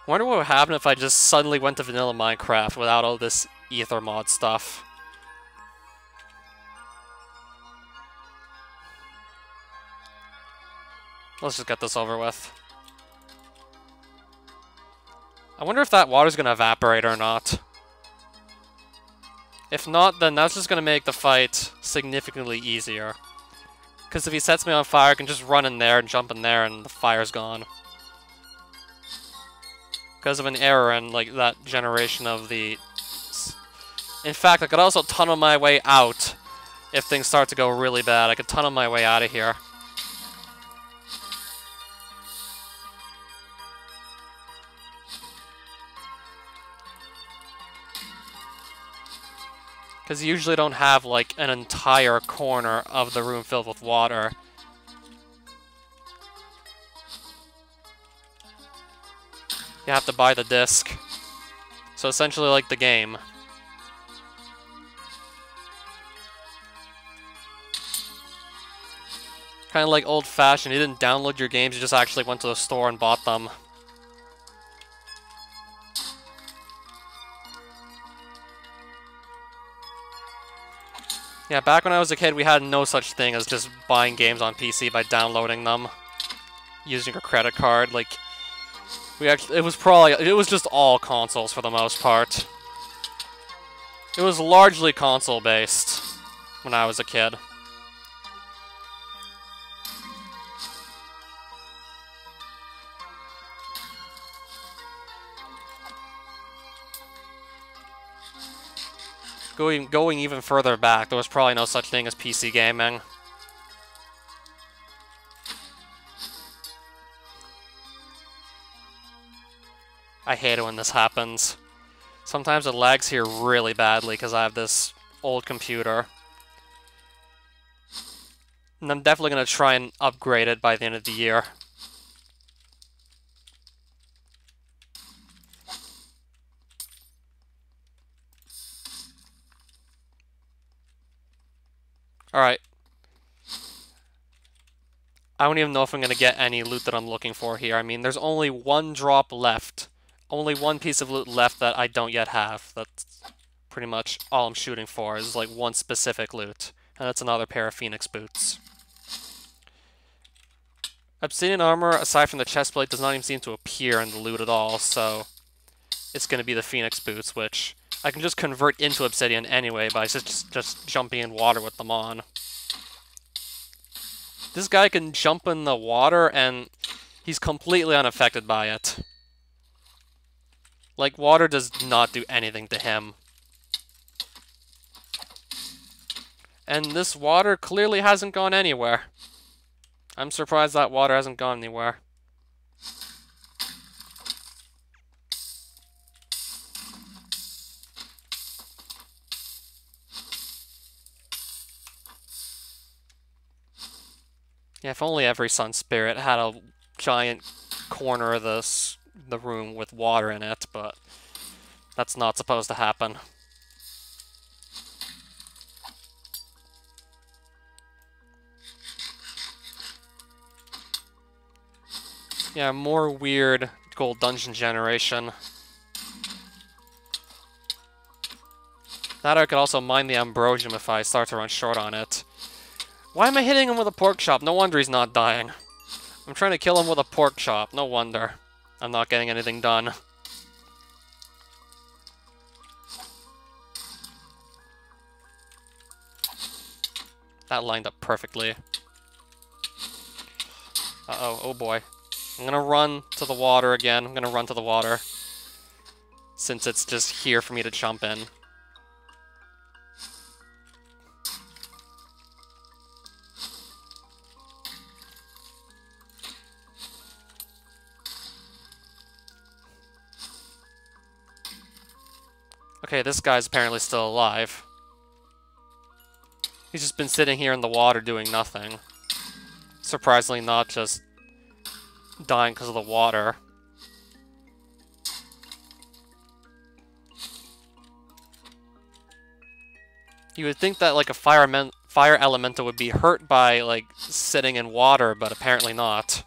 I wonder what would happen if I just suddenly went to vanilla Minecraft without all this Aether mod stuff. Let's just get this over with. I wonder if that water's gonna evaporate or not. If not, then that's just gonna make the fight significantly easier. Because if he sets me on fire, I can just run in there and jump in there and the fire's gone. Because of an error in, like, that generation of the... In fact, I could also tunnel my way out if things start to go really bad. I could tunnel my way out of here. Because you usually don't have, like, an entire corner of the room filled with water. You have to buy the disc. So essentially like the game. Kind of like old-fashioned. You didn't download your games, you just actually went to the store and bought them. Yeah, back when I was a kid, we had no such thing as just buying games on PC by downloading them. Using your credit card, like... it was just all consoles for the most part. It was largely console-based when I was a kid. Going even further back, there was probably no such thing as PC gaming. I hate it when this happens. Sometimes it lags here really badly because I have this old computer. And I'm definitely going to try and upgrade it by the end of the year. Alright. I don't even know if I'm going to get any loot that I'm looking for here. I mean, there's only one drop left. Only one piece of loot left that I don't yet have. That's pretty much all I'm shooting for, is like one specific loot. And that's another pair of Phoenix boots. Obsidian armor, aside from the chestplate, does not even seem to appear in the loot at all, so it's going to be the Phoenix boots, which I can just convert into obsidian anyway by just jumping in water with them on. This guy can jump in the water and he's completely unaffected by it. Like, water does not do anything to him. And this water clearly hasn't gone anywhere. I'm surprised that water hasn't gone anywhere. Yeah, if only every Sun Spirit had a giant corner of the room with water in it, but that's not supposed to happen. Yeah, more weird gold dungeon generation. That I could also mine the Ambrosium if I start to run short on it. Why am I hitting him with a pork chop? No wonder he's not dying. I'm trying to kill him with a pork chop. No wonder I'm not getting anything done. That lined up perfectly. Uh-oh, oh boy. I'm gonna run to the water again. I'm gonna run to the water. Since it's just here for me to jump in. Okay, this guy's apparently still alive. He's just been sitting here in the water doing nothing. Surprisingly not just dying because of the water. You would think that like a fire elemental would be hurt by like sitting in water, but apparently not.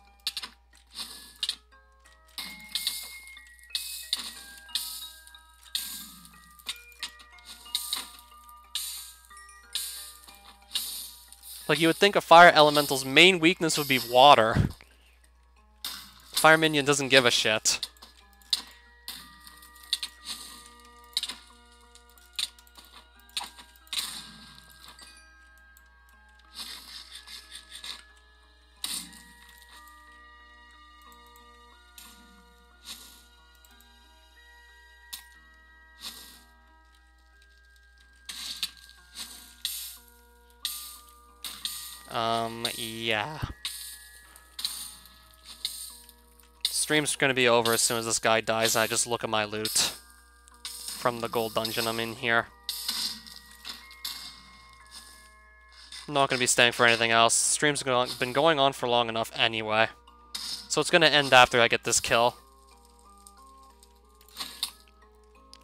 Like, you would think a fire elemental's main weakness would be water. Fire minion doesn't give a shit. Yeah. Stream's gonna be over as soon as this guy dies and I just look at my loot from the gold dungeon I'm in here. I'm not gonna be staying for anything else. Stream's been going on for long enough anyway. So it's gonna end after I get this kill.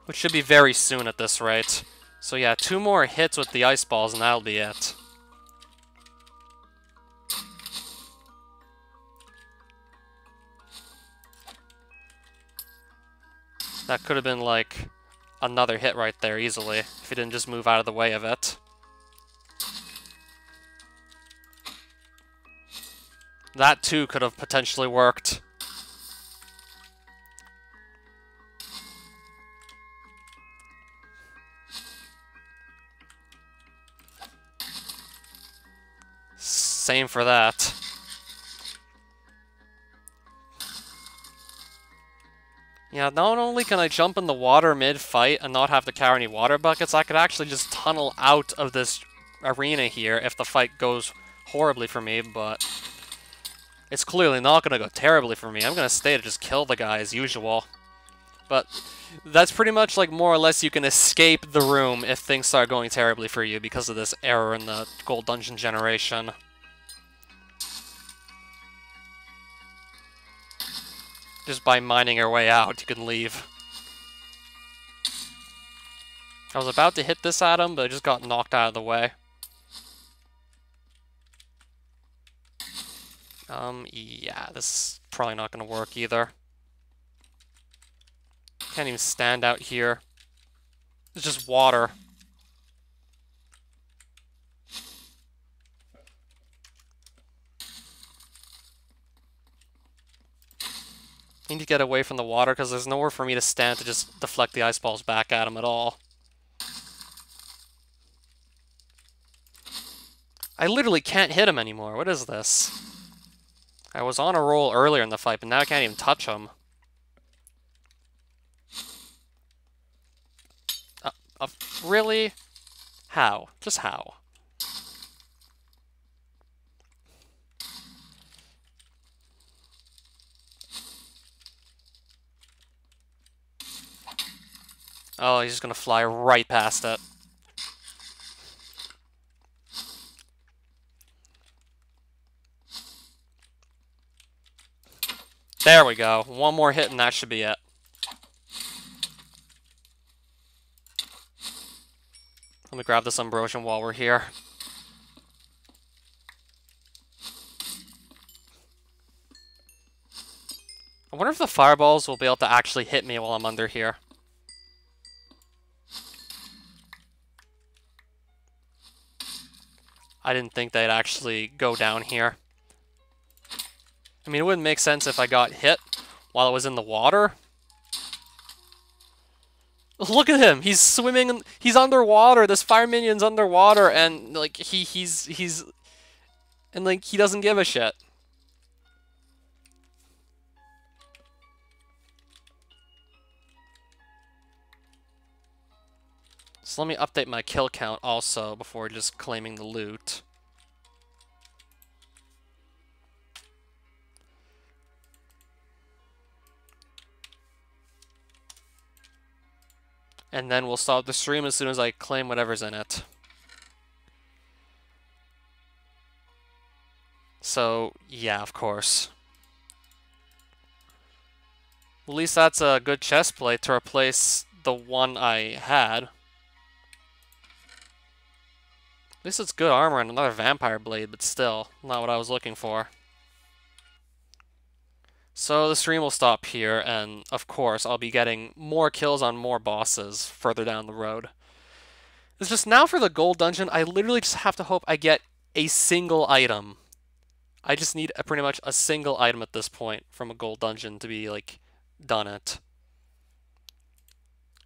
Which should be very soon at this rate. So yeah, 2 more hits with the ice balls and that'll be it. That could have been, like, another hit right there easily, if he didn't just move out of the way of it. That, too, could have potentially worked. Same for that. Yeah, not only can I jump in the water mid-fight and not have to carry any water buckets, I could actually just tunnel out of this arena here if the fight goes horribly for me, but it's clearly not going to go terribly for me. I'm going to stay to just kill the guy as usual. But that's pretty much like more or less you can escape the room if things start going terribly for you because of this error in the gold dungeon generation. Just by mining your way out, you can leave. I was about to hit this at him, but I just got knocked out of the way. Yeah, this is probably not going to work either. Can't even stand out here. It's just water. I need to get away from the water because there's nowhere for me to stand to just deflect the ice balls back at him at all. I literally can't hit him anymore. What is this? I was on a roll earlier in the fight, but now I can't even touch him. Really? How? Just how? Oh, he's just gonna fly right past it. There we go. One more hit and that should be it. Let me grab this Ambrosian while we're here. I wonder if the fireballs will be able to actually hit me while I'm under here. I didn't think they'd actually go down here. I mean, it wouldn't make sense if I got hit while I was in the water. Look at him. He's swimming. He's underwater. This fire minion's underwater, and like he's and like he doesn't give a shit. So let me update my kill count also before just claiming the loot. And then we'll stop the stream as soon as I claim whatever's in it. So, yeah, of course. At least that's a good chest plate to replace the one I had. At least it's good armor and another vampire blade, but still, not what I was looking for. So the stream will stop here, and of course I'll be getting more kills on more bosses further down the road. It's just now for the gold dungeon, I literally just have to hope I get a single item. I just need pretty much a single item at this point from a gold dungeon to be, like, done it.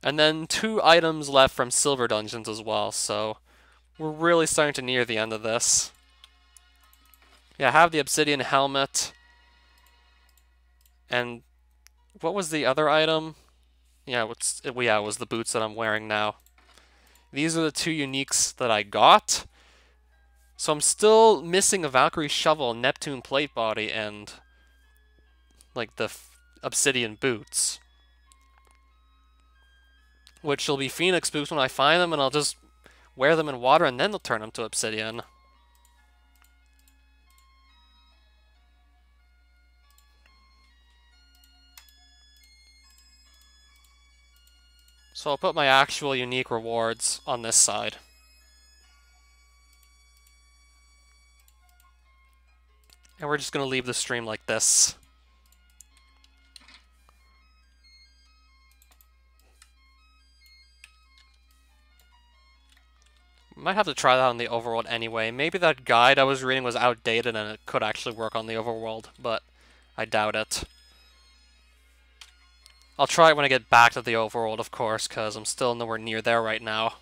And then 2 items left from silver dungeons as well, so we're really starting to near the end of this. Yeah, I have the obsidian helmet. And what was the other item? Yeah, it was the boots that I'm wearing now. These are the 2 uniques that I got. So I'm still missing a Valkyrie shovel, Neptune plate body, and like the obsidian boots. Which will be Phoenix boots when I find them, and I'll just wear them in water and then they'll turn them to obsidian. So I'll put my actual unique rewards on this side. And we're just going to leave the stream like this. Might have to try that on the overworld anyway. Maybe that guide I was reading was outdated and it could actually work on the overworld, but I doubt it. I'll try it when I get back to the overworld, of course, because I'm still nowhere near there right now.